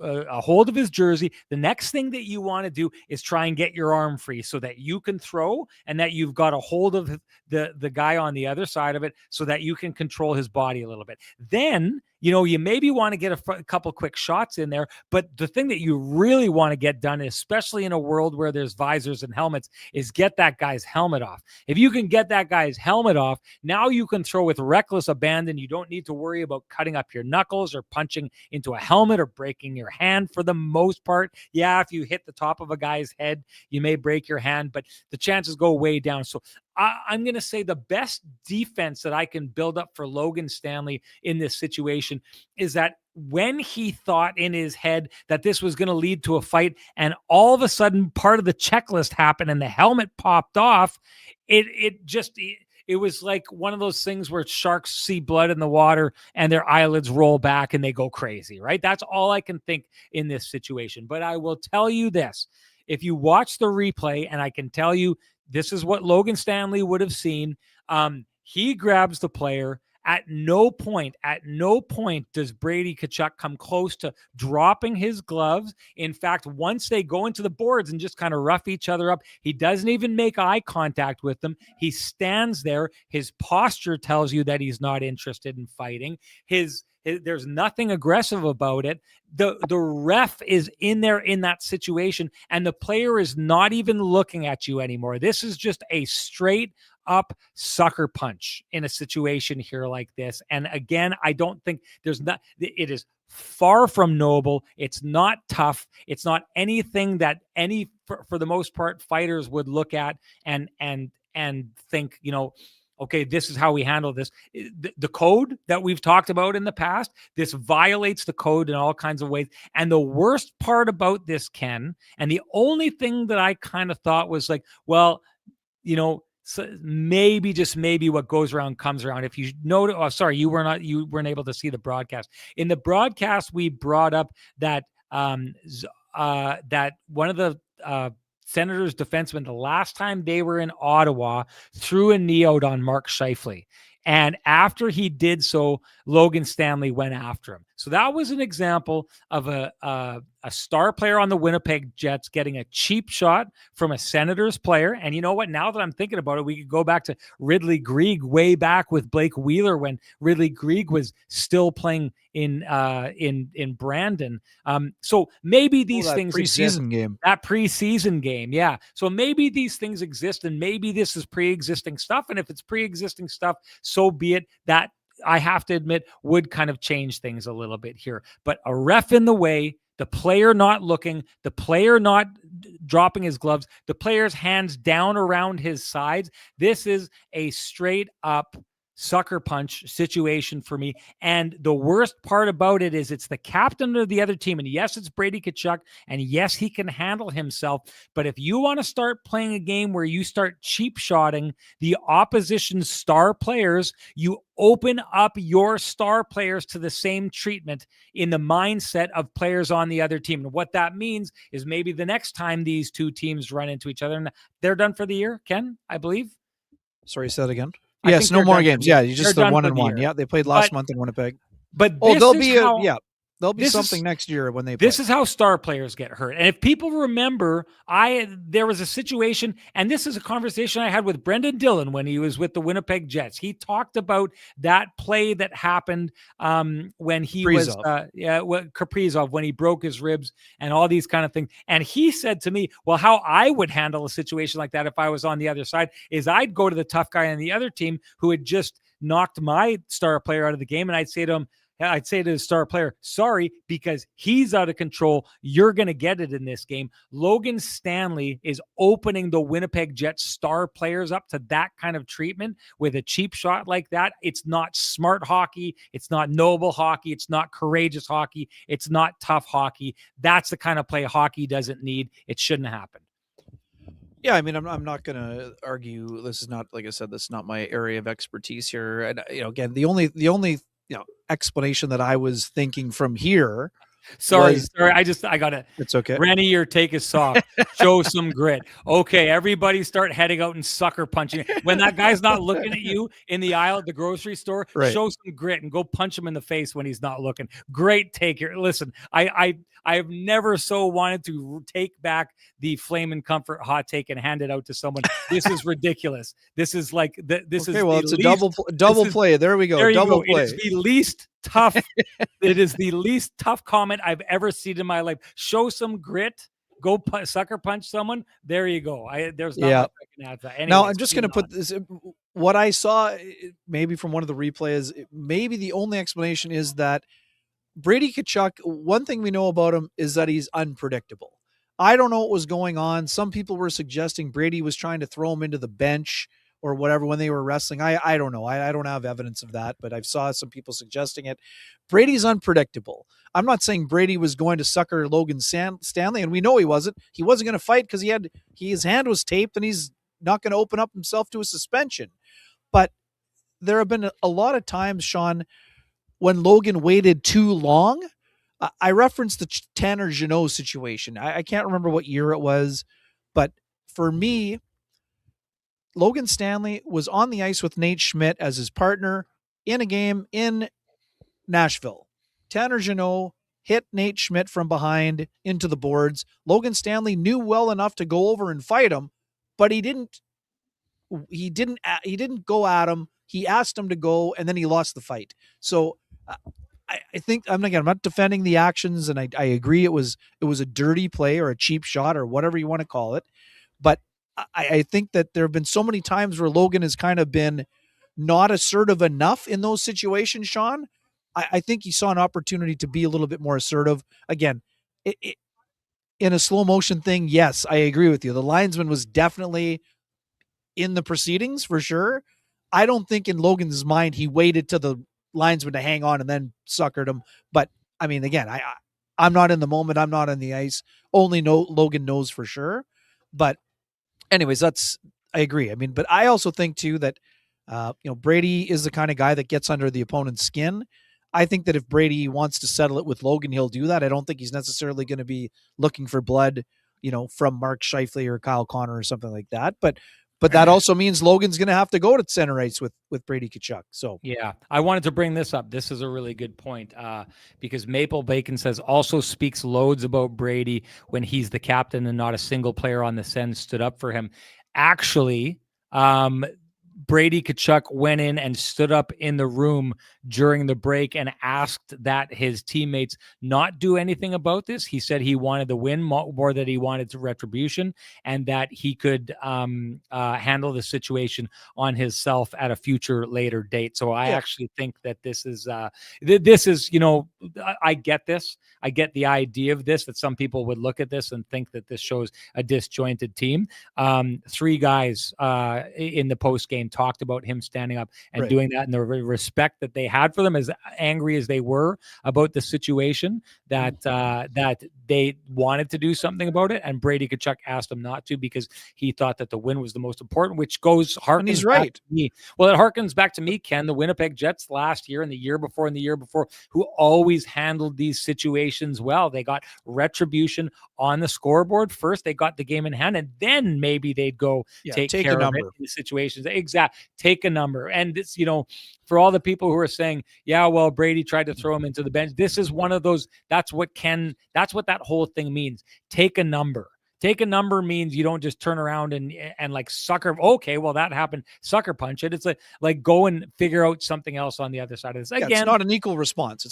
a hold of his jersey. The next thing that you want to do is try and get your arm free so that you can throw and that you've got a hold of the guy on the other side of it so that you can control his body a little bit. Then, you know, you maybe want to get a couple quick shots in there, but the thing that you really want to get done, especially in a world where there's visors and helmets, is get that guy's helmet off. If you can get that guy's helmet off, now you can throw with reckless abandon. You don't need to worry about cutting up your knuckles or punching into a helmet or breaking your hand for the most part. Yeah, if you hit the top of a guy's head, you may break your hand, but the chances go way down. So I'm going to say the best defense that I can build up for Logan Stanley in this situation is that when he thought in his head that this was going to lead to a fight and all of a sudden part of the checklist happened and the helmet popped off, it was like one of those things where sharks see blood in the water and their eyelids roll back and they go crazy, right? That's all I can think in this situation. But I will tell you this, if you watch the replay, and I can tell you, this is what Logan Stanley would have seen. He grabs the player. At no point does Brady Tkachuk come close to dropping his gloves. In fact, once they go into the boards and just kind of rough each other up, he doesn't even make eye contact with them. He stands there. His posture tells you that he's not interested in fighting. There's nothing aggressive about it. The ref is in there in that situation, and the player is not even looking at you anymore. This is just a straight up sucker punch in a situation here like this. And again, I don't think it is far from noble. It's not tough. It's not anything that for the most part, fighters would look at and think, you know, okay, this is how we handle this. The code that we've talked about in the past, this violates the code in all kinds of ways. And the worst part about this, Ken, and the only thing that I kind of thought was like, well, you know, so maybe, just maybe, what goes around comes around. If you notice, you weren't able to see the broadcast. In the broadcast, we brought up that that one of the Senators defensemen, the last time they were in Ottawa, threw a knee out on Mark Scheifele. And after he did so, Logan Stanley went after him. So that was an example of a star player on the Winnipeg Jets getting a cheap shot from a Senators player. And you know what? Now that I'm thinking about it, we could go back to Ridley Greig way back with Blake Wheeler when Ridley Greig was still playing in Brandon. So maybe these things exist. That preseason game, yeah. So maybe these things exist, and maybe this is pre-existing stuff. And if it's pre-existing stuff, so be it. That, I have to admit, would kind of change things a little bit here. But a ref in the way, the player not looking, the player not dropping his gloves, the player's hands down around his sides. This is a straight up sucker punch situation for me. And the worst part about it is it's the captain of the other team. And yes, it's Brady Tkachuk. And yes, he can handle himself. But if you want to start playing a game where you start cheap shotting the opposition's star players, you open up your star players to the same treatment in the mindset of players on the other team. And what that means is maybe the next time these two teams run into each other, and they're done for the year, Ken, I believe. Sorry, say that again. Yes, no more games. Yeah, you just the 1-1. Yeah, they played last month in Winnipeg. But there'll be something next year when they play. This is how star players get hurt. And if people remember, there was a situation, and this is a conversation I had with Brendan Dillon when he was with the Winnipeg Jets. He talked about that play that happened when he Kaprizov, when he broke his ribs and all these kind of things. And he said to me, well, how I would handle a situation like that if I was on the other side is I'd go to the tough guy on the other team who had just knocked my star player out of the game, and I'd say to the star player, sorry, because he's out of control. You're going to get it in this game. Logan Stanley is opening the Winnipeg Jets star players up to that kind of treatment with a cheap shot like that. It's not smart hockey. It's not noble hockey. It's not courageous hockey. It's not tough hockey. That's the kind of play hockey doesn't need. It shouldn't happen. Yeah, I mean, I'm not going to argue. This is not, like I said, this is not my area of expertise here. And again, the only explanation that I was thinking from here. Sorry. I got it. It's okay. Renny, your take is soft. Show some grit. Okay, everybody start heading out and sucker punching. When that guy's not looking at you in the aisle at the grocery store, show some grit and go punch him in the face when he's not looking. Great take here. Listen, I have never so wanted to take back the Flame and Comfort hot take and hand it out to someone. This is ridiculous. This is like this is well, it's a double play. There we go. Double play. It's the least tough. It is the least tough comment I've ever seen in my life. Show some grit. Go sucker punch someone. There you go. There's not much I can add to that. Anyways, now I'm just going to put this. What I saw, maybe from one of the replays, maybe the only explanation is that Brady Tkachuk, one thing we know about him is that he's unpredictable. I don't know what was going on. Some people were suggesting Brady was trying to throw him into the bench or whatever when they were wrestling. I don't know. I don't have evidence of that, but I've saw some people suggesting it. Brady's unpredictable. I'm not saying Brady was going to sucker Logan Stanley, and we know he wasn't. He wasn't going to fight because his hand was taped, and he's not going to open up himself to a suspension. But there have been a lot of times, Sean, when Logan waited too long. I referenced the Tanner Jeannot situation. I can't remember what year it was, but for me, Logan Stanley was on the ice with Nate Schmidt as his partner in a game in Nashville. Tanner Jeannot hit Nate Schmidt from behind into the boards. Logan Stanley knew well enough to go over and fight him, but he didn't go at him. He asked him to go, and then he lost the fight. So I think I'm not defending the actions, and I agree it was a dirty play or a cheap shot or whatever you want to call it. But I think that there have been so many times where Logan has kind of been not assertive enough in those situations, Sean. I think he saw an opportunity to be a little bit more assertive. Again, in a slow motion thing, yes, I agree with you. The linesman was definitely in the proceedings for sure. I don't think in Logan's mind he waited to the linesman to hang on and then suckered him. But I mean, again, I'm not in the moment. I'm not on the ice. Only Logan knows for sure. But anyways, I agree. I mean, but I also think too that, Brady is the kind of guy that gets under the opponent's skin. I think that if Brady wants to settle it with Logan, he'll do that. I don't think he's necessarily going to be looking for blood, from Mark Scheifele or Kyle Connor or something like that. But that also means Logan's going to have to go to center ice with Brady Tkachuk. So yeah, I wanted to bring this up. This is a really good point because Maple Bacon says also speaks loads about Brady when he's the captain and not a single player on the Sens stood up for him. Actually, Brady Tkachuk went in and stood up in the room during the break and asked that his teammates not do anything about this. He said he wanted the win more than he wanted retribution, and that he could handle the situation on himself at a future later date. So I actually think that this is, I get this. I get the idea of this, that some people would look at this and think that this shows a disjointed team. 3 guys in the post game talked about him standing up and doing that, and the respect that they had for them, as angry as they were about the situation, that they wanted to do something about it. And Brady Tkachuk asked him not to because he thought that the win was the most important, which harkens he's right. back to me. Well, it harkens back to me, Ken, the Winnipeg Jets last year and the year before and the year before, who always handled these situations well. They got retribution on the scoreboard first. They got the game in hand, and then maybe they'd go take care of it in the situations. Exactly. Take a number. And it's, for all the people who are saying, yeah, well, Brady tried to throw him into the bench. This is one of those, that's what that whole thing means. Take a number. Take a number means you don't just turn around and like sucker. Okay, well, that happened. Sucker punch it. It's like go and figure out something else on the other side of this. Again, it's not an equal response.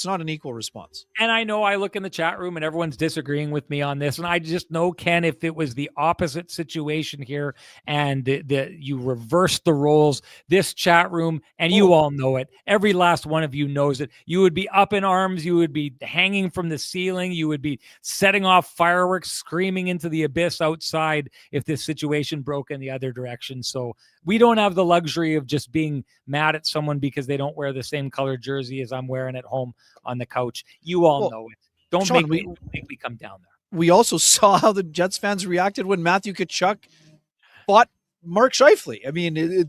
And I know I look in the chat room and everyone's disagreeing with me on this. And I just know, Ken, if it was the opposite situation here and you reverse the roles, this chat room, and you all know it, every last one of you knows it, you would be up in arms. You would be hanging from the ceiling. You would be setting off fireworks, screaming into the abyss outside if this situation broke in the other direction. So we don't have the luxury of just being mad at someone because they don't wear the same color jersey as I'm wearing at home on the couch. You all know it. Don't make me come down there. We also saw how the Jets fans reacted when Matthew Tkachuk fought Mark Scheifele. I mean,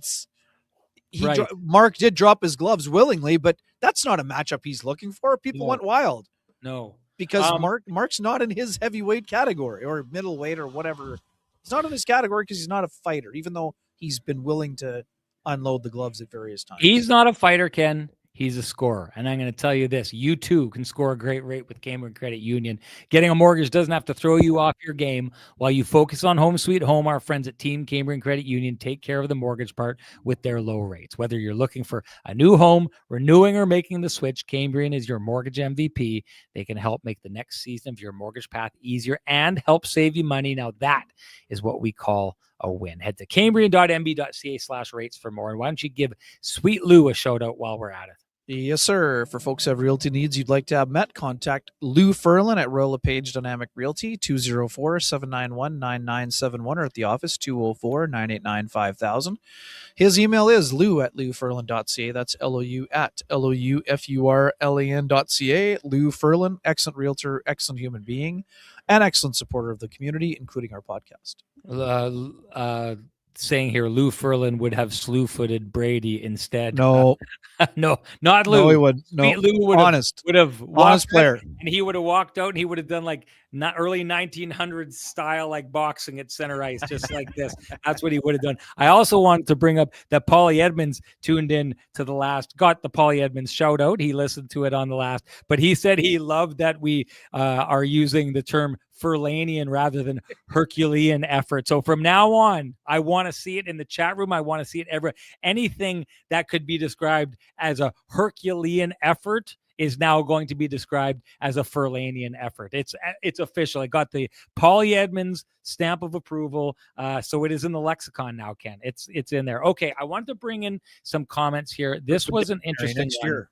Mark did drop his gloves willingly, but that's not a matchup he's looking for. People went wild. No. Because Mark's not in his heavyweight category or middleweight or whatever. He's not in his category because he's not a fighter, even though he's been willing to unload the gloves at various times. He's not a fighter, Ken. He's a scorer. And I'm going to tell you this. You too can score a great rate with Cambridge Credit Union. Getting a mortgage doesn't have to throw you off your game. While you focus on home sweet home, our friends at Team Cambridge Credit Union take care of the mortgage part with their low rates. Whether you're looking for a new home, renewing, or making the switch, Cambrian is your mortgage MVP. They can help make the next season of your mortgage path easier and help save you money. Now that is what we call a win. Head to cambrian.mb.ca/rates for more. And why don't you give Sweet Lou a shout out while we're at it? Yes, sir. For folks who have realty needs you'd like to have met, contact Lou Ferlin at Royal LePage Dynamic Realty, 204-791-9971, or at the office, 204-989-5000. His email is lou@louferlin.ca. That's L-O-U at L-O-U-F-U-R-L-A-N.ca. Lou Ferlin, excellent realtor, excellent human being, and excellent supporter of the community, including our podcast. Saying here, Lou Ferlin would have slew-footed Brady instead. No, no, not Lou. No, he would. No, Lou would honest player, and he would have walked out, and he would have done like not early 1900s style, like boxing at center ice, just like this. That's what he would have done. I also wanted to bring up that Paulie Edmonds tuned in to the last, got the Paulie Edmonds shout out. He listened to it on the last, but he said he loved that we are using the term Ferlanian rather than Herculean effort. So from now on, I want to see it in the chat room. I want to see it anything that could be described as a Herculean effort is now going to be described as a Ferlanian effort. It's official. I got the Paulie Edmonds stamp of approval. So it is in the lexicon now, Ken. It's in there. Okay, I wanted to bring in some comments here. This was an interesting one.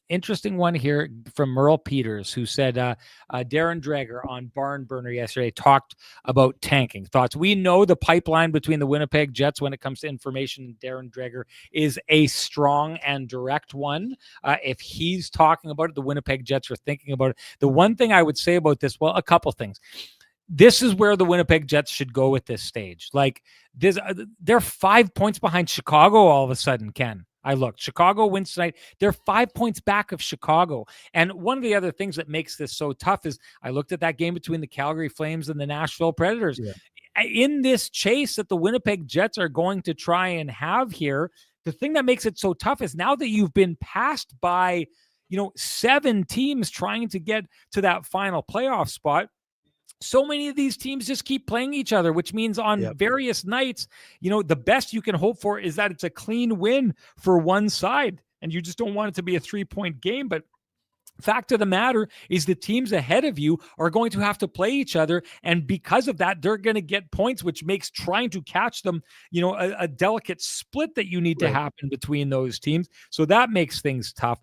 Interesting one here from Merle Peters, who said Darren Dreger on Barn Burner yesterday talked about tanking. Thoughts? We know the pipeline between the Winnipeg Jets when it comes to information. Darren Dreger is a strong and direct one. If he's talking about it, the Winnipeg Jets are thinking about it. The one thing I would say about this, well, a couple things. This is where the Winnipeg Jets should go at this stage. Like this, they're 5 points behind Chicago all of a sudden, Ken. I looked. Chicago wins tonight. They're 5 points back of Chicago. And one of the other things that makes this so tough is I looked at that game between the Calgary Flames and the Nashville Predators. Yeah. In this chase that the Winnipeg Jets are going to try and have here, the thing that makes it so tough is now that you've been passed by, 7 teams trying to get to that final playoff spot, so many of these teams just keep playing each other, which means on various nights, the best you can hope for is that it's a clean win for one side. And you just don't want it to be a 3-point game. But fact of the matter is the teams ahead of you are going to have to play each other. And because of that, they're going to get points, which makes trying to catch them, a delicate split that you need to happen between those teams. So that makes things tough.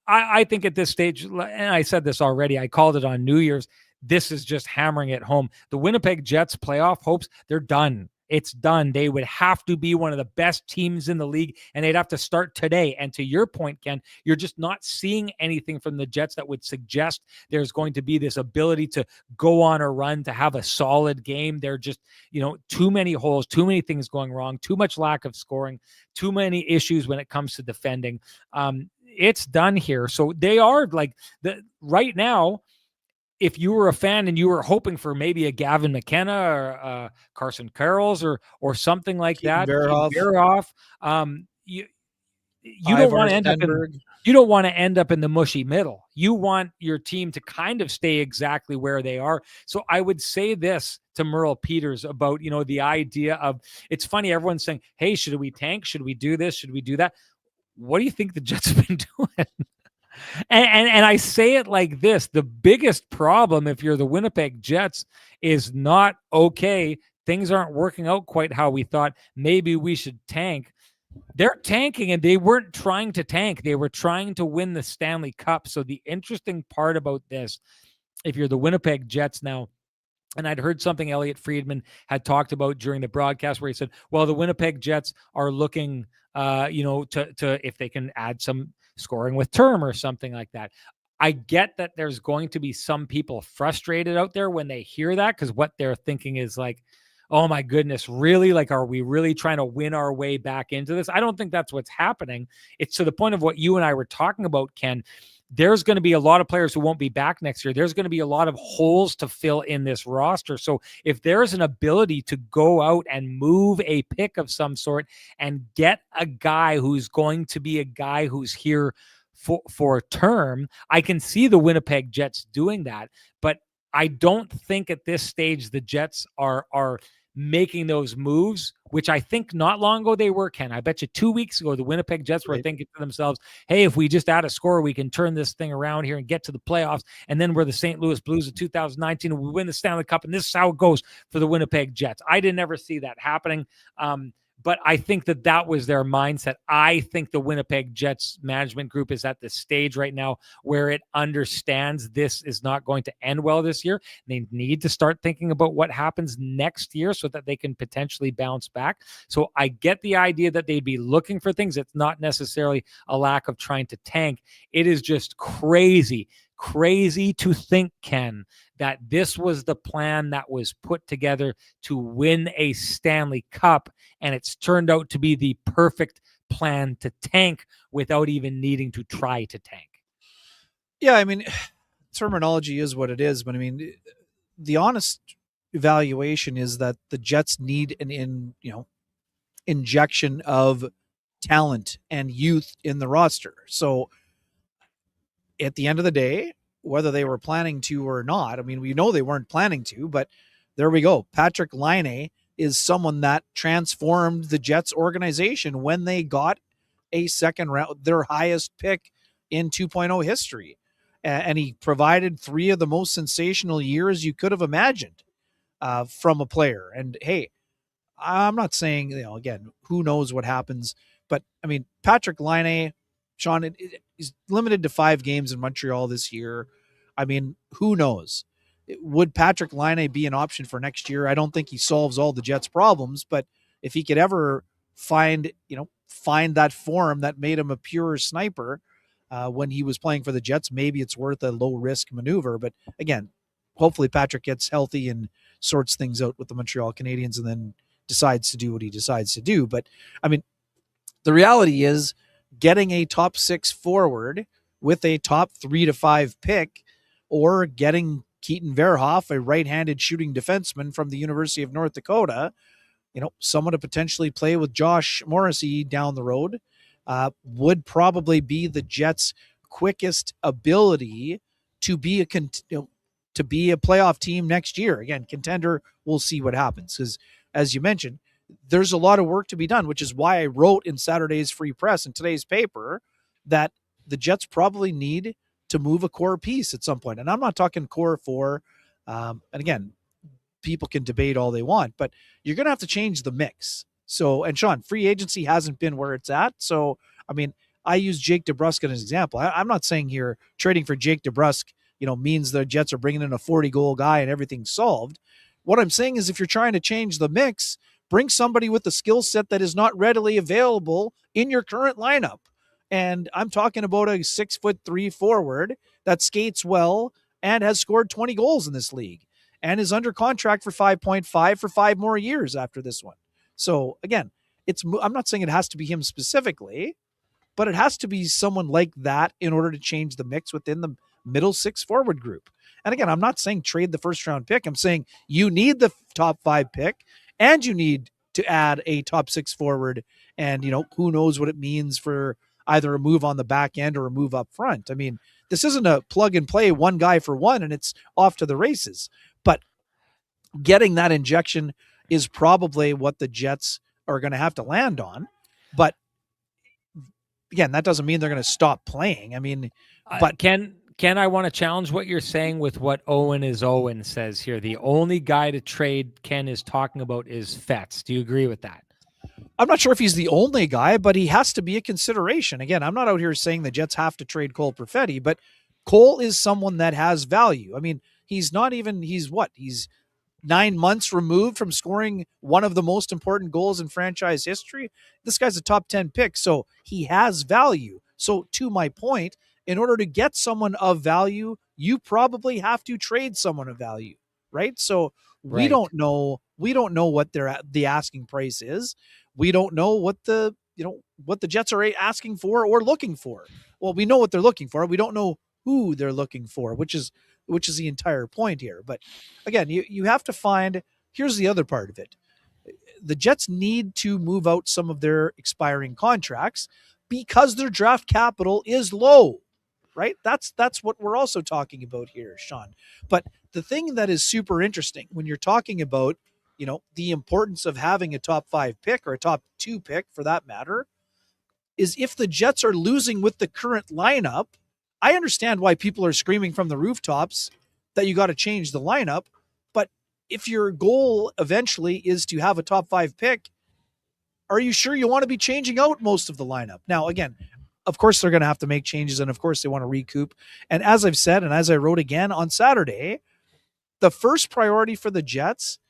I think at this stage, and I said this already, I called it on New Year's, this is just hammering it home. The Winnipeg Jets playoff hopes, they're done. it's done. They would have to be one of the best teams in the league, and they'd have to start today. And to your point, Ken, you're just not seeing anything from the Jets that would suggest there's going to be this ability to go on a run, to have a solid game. They're just, too many holes, too many things going wrong, too much lack of scoring, too many issues when it comes to defending. It's done here. So they are like right now, if you were a fan and you were hoping for maybe a Gavin McKenna or Carson Carrolls or something like Keaton that, Verhoff, you don't want to end up you don't want to end up in the mushy middle. You want your team to kind of stay exactly where they are. So I would say this to Merle Peters about, the idea of, it's funny, everyone's saying, hey, should we tank? Should we do this? Should we do that? What do you think the Jets have been doing? And I say it like this: the biggest problem, if you're the Winnipeg Jets, is not, okay, things aren't working out quite how we thought, maybe we should tank. They're tanking, and they weren't trying to tank. They were trying to win the Stanley Cup. So the interesting part about this, if you're the Winnipeg Jets now, and I'd heard something Elliot Friedman had talked about during the broadcast where he said, well, the Winnipeg Jets are looking, to if they can add some scoring with term or something like that. I get that there's going to be some people frustrated out there when they hear that, because what they're thinking is like, oh my goodness, really? Like, are we really trying to win our way back into this? I don't think that's what's happening. It's to the point of what you and I were talking about, Ken. There's going to be a lot of players who won't be back next year. There's going to be a lot of holes to fill in this roster. So if there's an ability to go out and move a pick of some sort and get a guy who's going to be a guy who's here for a term, I can see the Winnipeg Jets doing that. But I don't think at this stage the Jets are making those moves, which I think not long ago they were, Ken. I bet you 2 weeks ago, the Winnipeg Jets were thinking to themselves, hey, if we just add a score, we can turn this thing around here and get to the playoffs. And then we're the St. Louis Blues of 2019 and we win the Stanley Cup. And this is how it goes for the Winnipeg Jets. I didn't ever see that happening. But I think that was their mindset. I think the Winnipeg Jets management group is at the stage right now where it understands this is not going to end well this year. They need to start thinking about what happens next year so that they can potentially bounce back. So I get the idea that they'd be looking for things. It's not necessarily a lack of trying to tank. It is just crazy to think, Ken, that this was the plan that was put together to win a Stanley Cup, and it's turned out to be the perfect plan to tank without even needing to try to tank. Yeah, I mean, terminology is what it is, but I mean, the honest evaluation is that the Jets need an injection of talent and youth in the roster. So at the end of the day, whether they were planning to or not, I mean, we know they weren't planning to, but there we go. Patrik Laine is someone that transformed the Jets organization when they got a second round, their highest pick in 2.0 history. And he provided 3 of the most sensational years you could have imagined from a player. And hey, I'm not saying, again, who knows what happens, but I mean, Patrik Laine, Sean, he's limited to 5 games in Montreal this year. I mean, who knows? Would Patrik Laine be an option for next year? I don't think he solves all the Jets' problems, but if he could ever find that form that made him a pure sniper when he was playing for the Jets, maybe it's worth a low-risk maneuver. But again, hopefully Patrik gets healthy and sorts things out with the Montreal Canadiens and then decides to do what he decides to do. But, I mean, the reality is, getting a top 6 forward with a top 3 to 5 pick, or getting Keaton Verhoff, a right-handed shooting defenseman from the University of North Dakota, someone to potentially play with Josh Morrissey down the road, would probably be the Jets' quickest ability to be a playoff team next year. Again, contender, we'll see what happens. Because as you mentioned, there's a lot of work to be done, which is why I wrote in Saturday's Free Press in today's paper that the Jets probably need to move a core piece at some point. And I'm not talking core 4. And again, people can debate all they want, but you're going to have to change the mix. So, and Sean, free agency hasn't been where it's at. So, I mean, I use Jake DeBrusk as an example. I'm not saying here trading for Jake DeBrusk, means the Jets are bringing in a 40-goal guy and everything's solved. What I'm saying is if you're trying to change the mix, Bring somebody with a skill set that is not readily available in your current lineup. And I'm talking about a 6'3" forward that skates well and has scored 20 goals in this league and is under contract for 5.5 for 5 more years after this one. So again, I'm not saying it has to be him specifically, but it has to be someone like that in order to change the mix within the middle 6 forward group. And again, I'm not saying trade the first round pick. I'm saying you need the top 5 pick and you need to add a top 6 forward. And, who knows what it means for either a move on the back end or a move up front. I mean, this isn't a plug and play one guy for one and it's off to the races. But getting that injection is probably what the Jets are going to have to land on. But again, that doesn't mean they're going to stop playing. I mean, but Ken, I want to challenge what you're saying with what Owen says here. The only guy to trade Ken is talking about is Fetz. Do you agree with that? I'm not sure if he's the only guy, but he has to be a consideration. Again, I'm not out here saying the Jets have to trade Cole Perfetti, but Cole is someone that has value. I mean, he's 9 months removed from scoring one of the most important goals in franchise history. This guy's a top 10 pick, so he has value. So to my point, in order to get someone of value, you probably have to trade someone of value, right? So we don't know what the asking price is. We don't know what the Jets are asking for or looking for. Well, we know what they're looking for. We don't know who they're looking for, which is the entire point here. But again, you have to find, here's the other part of it. The Jets need to move out some of their expiring contracts because their draft capital is low, right? That's what we're also talking about here, Sean. But the thing that is super interesting when you're talking about, the importance of having a top 5 pick or a top 2 pick for that matter, is if the Jets are losing with the current lineup, I understand why people are screaming from the rooftops that you got to change the lineup. But if your goal eventually is to have a top 5 pick, are you sure you want to be changing out most of the lineup? Now, again, of course they're going to have to make changes and of course they want to recoup. And as I've said, and as I wrote again on Saturday, the first priority for the Jets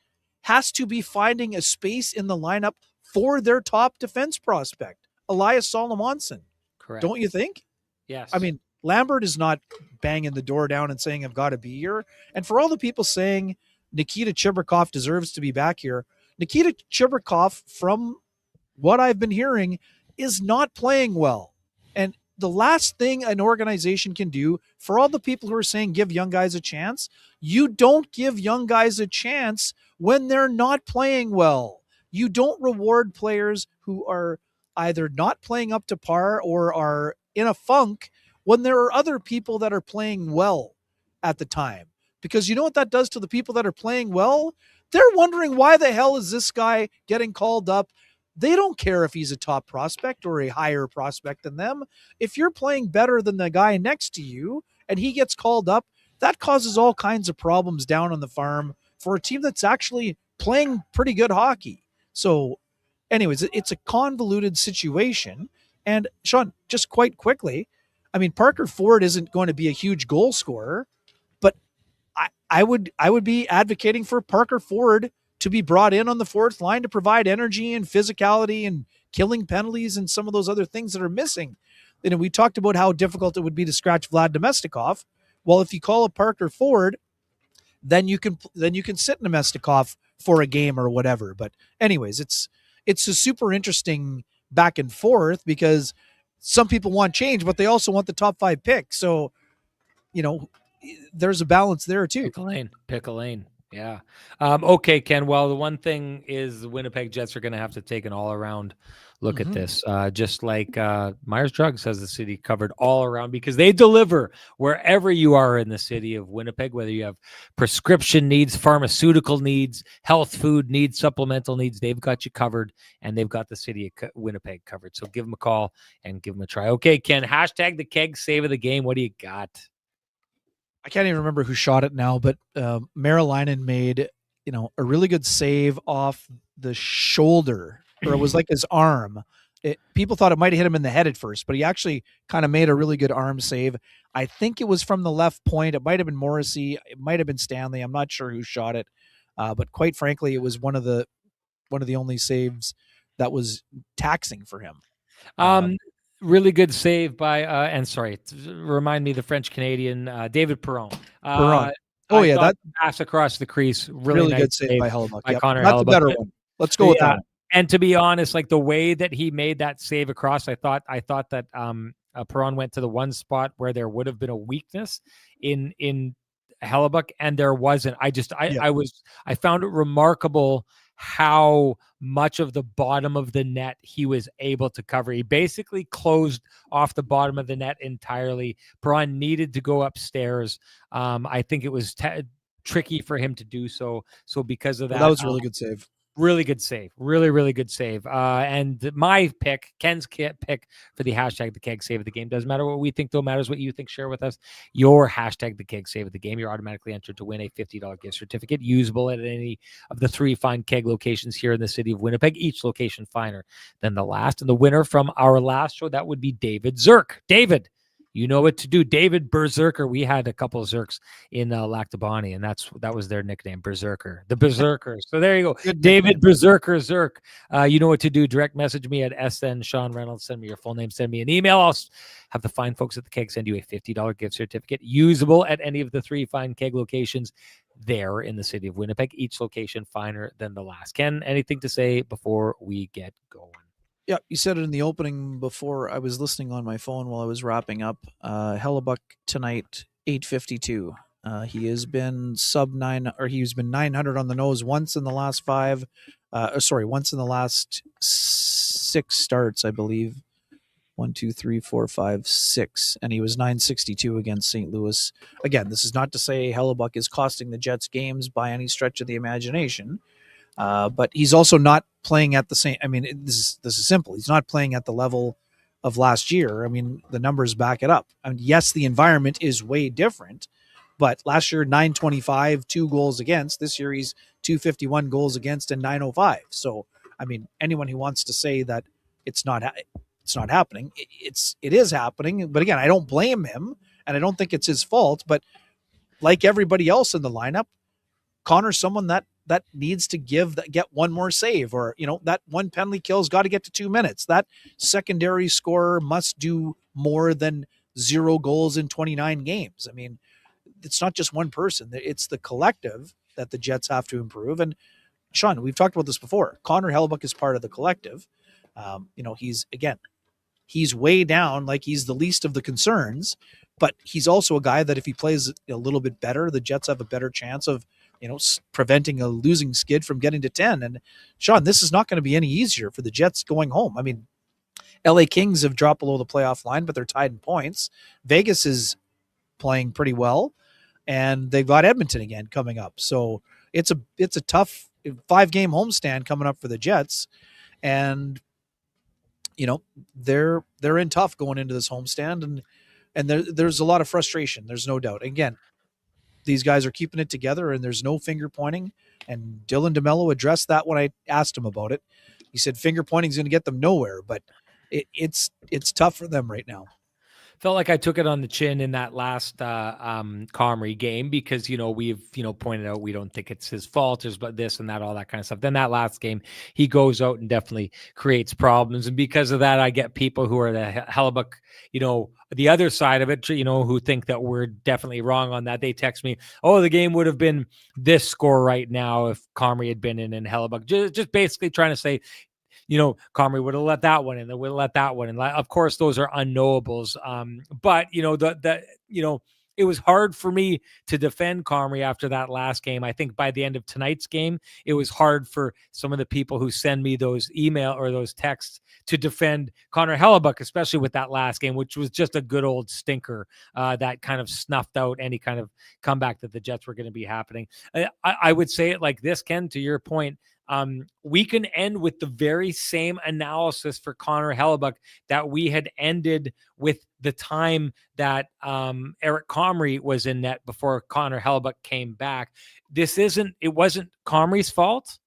has to be finding a space in the lineup for their top defense prospect, Elias Solomonson. Correct. Don't you think? Yes. I mean, Lambert is not banging the door down and saying, I've got to be here. And for all the people saying Nikita Chibrikov deserves to be back here, Nikita Chibrikov, from what I've been hearing, is not playing well. And the last thing an organization can do, for all the people who are saying give young guys a chance, you don't give young guys a chance when they're not playing well. You don't reward players who are either not playing up to par or are in a funk when there are other people that are playing well at the time. Because you know what that does to the people that are playing well? They're wondering, why the hell is this guy getting called up? They don't care if he's a top prospect or a higher prospect than them. If you're playing better than the guy next to you and he gets called up, that causes all kinds of problems down on the farm for a team that's actually playing pretty good hockey. So anyways, it's a convoluted situation. And Sean, just quite quickly, I mean, Parker Ford isn't going to be a huge goal scorer, but I would be advocating for Parker Ford to be brought in on the fourth line to provide energy and physicality and killing penalties and some of those other things that are missing. And we talked about how difficult it would be to scratch Vlad Domestikov. Well, if you call up Parker Ford, then you can sit Domestikov for a game or whatever. But anyways, it's a super interesting back and forth because some people want change, but they also want the top 5 pick. So, there's a balance there too. Pick a lane. Yeah. Okay, Ken. Well, the one thing is the Winnipeg Jets are going to have to take an all-around look at this. Just like Meyers Drugs has the city covered all around because they deliver wherever you are in the city of Winnipeg, whether you have prescription needs, pharmaceutical needs, health food needs, supplemental needs, they've got you covered, and they've got the city of Winnipeg covered. So give them a call and give them a try. Okay, Ken, hashtag the keg save of the game. What do you got? I can't even remember who shot it now, but Marilainen made, a really good save off the shoulder, or it was like his arm. People thought it might have hit him in the head at first, but he actually kind of made a really good arm save. I think it was from the left point. It might have been Morrissey. It might have been Stanley. I'm not sure who shot it. But quite frankly, it was one of the one of the only saves that was taxing for him. Really good save by and sorry, remind me the French Canadian David Perron. Perron. That pass across the crease, really nice good save by Hellebuyck. By Connor That's Hellebuyck. a better one. Let's go with that one. And to be honest, like the way that he made that save across, I thought that Perron went to the one spot where there would have been a weakness in Hellebuyck, and there wasn't. I found it remarkable how much of the bottom of the net he was able to cover. He basically closed off the bottom of the net entirely. Perron needed to go upstairs. I think it was tricky for him to do so. So because of that, that was a really good save. Really good save. Really, really good save. And my pick, Ken's pick for the hashtag the keg save of the game. Doesn't matter what we think, though. Matters what you think. Share with us your hashtag the keg save of the game. You're automatically entered to win a $50 gift certificate usable at any of the 3 fine keg locations here in the city of Winnipeg. Each location finer than the last. And the winner from our last show, that would be David Zirk. David, you know what to do. David Berserker. We had a couple of Zirks in Lactabani, and that was their nickname, Berserker. The Berserkers. So there you go. Good David nickname. Berserker Zirk. You know what to do. Direct message me at SN Sean Reynolds. Send me your full name. Send me an email. I'll have the fine folks at the keg send you a $50 gift certificate usable at any of the 3 fine keg locations there in the city of Winnipeg. Each location finer than the last. Ken, anything to say before we get going? Yeah, you said it in the opening before. I was listening on my phone while I was wrapping up. Hellebuyck tonight, 852. He has been he's been 900 on the nose once in the last once in the last 6 starts, I believe. 1, 2, 3, 4, 5, 6. And he was 962 against St. Louis. Again, this is not to say Hellebuyck is costing the Jets games by any stretch of the imagination. But he's also not playing at the same. I mean, this is simple. He's not playing at the level of last year. I mean, the numbers back it up. I mean, yes, the environment is way different, but last year 925, 2 goals against. This year he's 251 goals against and 905. So, I mean, anyone who wants to say that it's not happening, it is happening. But again, I don't blame him, and I don't think it's his fault. But like everybody else in the lineup, Connor's someone that needs to get one more save, or, that one penalty kill's got to get to 2 minutes. That secondary scorer must do more than 0 goals in 29 games. I mean, it's not just one person. It's the collective that the Jets have to improve. And Sean, we've talked about this before. Connor Hellebuyck is part of the collective. He's way down, like he's the least of the concerns, but he's also a guy that if he plays a little bit better, the Jets have a better chance of preventing a losing skid from getting to 10. And Sean, this is not going to be any easier for the Jets going home. I mean, LA Kings have dropped below the playoff line, but they're tied in points. Vegas is playing pretty well, and they've got Edmonton again coming up. So it's a tough 5-game homestand coming up for the Jets. And, they're in tough going into this homestand, and there's a lot of frustration. There's no doubt. Again, these guys are keeping it together, and there's no finger pointing. And Dylan DeMello addressed that when I asked him about it. He said finger pointing is going to get them nowhere, but it's tough for them right now. Felt like I took it on the chin in that last Comrie game because, we've, pointed out we don't think it's his fault. There's this and that, all that kind of stuff. Then that last game, he goes out and definitely creates problems. And because of that, I get people who are the Hellebuyck, the other side of it, who think that we're definitely wrong on that. They text me, oh, the game would have been this score right now if Comrie had been in and Hellebuyck. Just basically trying to say, Comrie would have let that one in. They would have let that one in. Of course, those are unknowables. But it was hard for me to defend Comrie after that last game. I think by the end of tonight's game, it was hard for some of the people who send me those email or those texts to defend Connor Hellebuyck, especially with that last game, which was just a good old stinker that kind of snuffed out any kind of comeback that the Jets were going to be happening. I would say it like this, Ken, to your point. We can end with the very same analysis for Connor Hellebuyck that we had ended with the time that Eric Comrie was in net before Connor Hellebuyck came back. It wasn't Comrie's fault,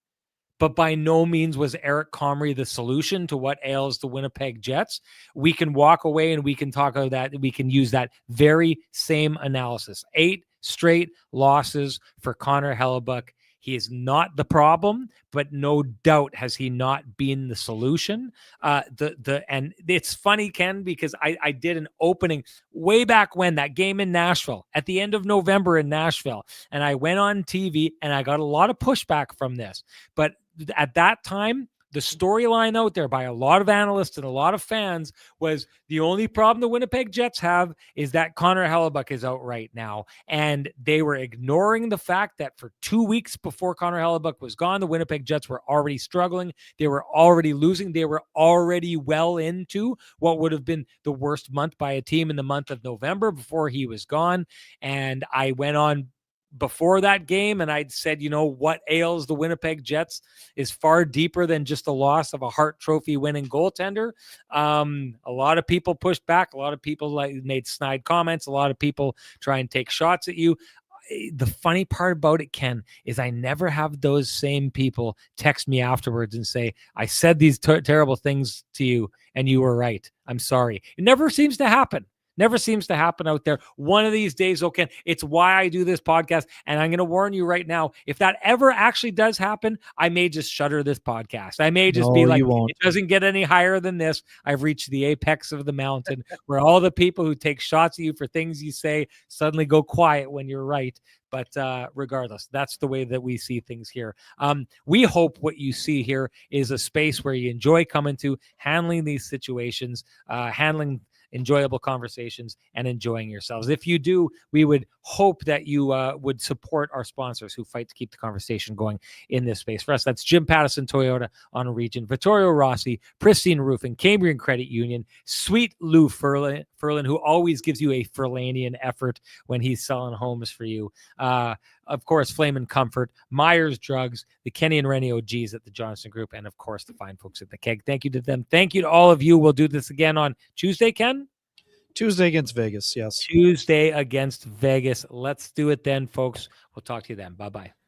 but by no means was Eric Comrie the solution to what ails the Winnipeg Jets. We can walk away and we can talk about that. We can use that very same analysis. 8 straight losses for Connor Hellebuyck. He is not the problem, but no doubt has he not been the solution. And it's funny, Ken, because I did an opening way back when, that game in Nashville at the end of November in Nashville, and I went on TV and I got a lot of pushback from this. But at that time, the storyline out there by a lot of analysts and a lot of fans was the only problem the Winnipeg Jets have is that Connor Hellebuyck is out right now. And they were ignoring the fact that for 2 weeks before Connor Hellebuyck was gone, the Winnipeg Jets were already struggling. They were already losing. They were already well into what would have been the worst month by a team in the month of November before he was gone. And I went on before that game and I'd said, what ails the Winnipeg Jets is far deeper than just the loss of a Hart Trophy winning goaltender. A lot of people pushed back. A lot of people made snide comments. A lot of people try and take shots at you. The funny part about it, Ken, is I never have those same people text me afterwards and say, I said these terrible things to you and you were right. I'm sorry. It never seems to happen. Never seems to happen out there. One of these days, okay, it's why I do this podcast. And I'm going to warn you right now, if that ever actually does happen, I may just shutter this podcast. I may just be like, it doesn't get any higher than this. I've reached the apex of the mountain where all the people who take shots at you for things you say suddenly go quiet when you're right. But regardless, that's the way that we see things here. We hope what you see here is a space where you enjoy coming to, handling these situations, handling enjoyable conversations, and enjoying yourselves. If you do, we would hope that you would support our sponsors who fight to keep the conversation going in this space. For us, that's Jim Pattison Toyota on a region, Vittorio Rossi, Pristine Roofing, Cambrian Credit Union, Sweet Lou Furlan, who always gives you a Furlanian effort when he's selling homes for you. Of course, Flame and Comfort, Meyers Drugs, the Kenny and Renny OGs at the Johnson Group, and of course, the fine folks at the Keg. Thank you to them. Thank you to all of you. We'll do this again on Tuesday, Ken? Tuesday against Vegas, yes. Tuesday against Vegas. Let's do it then, folks. We'll talk to you then. Bye-bye.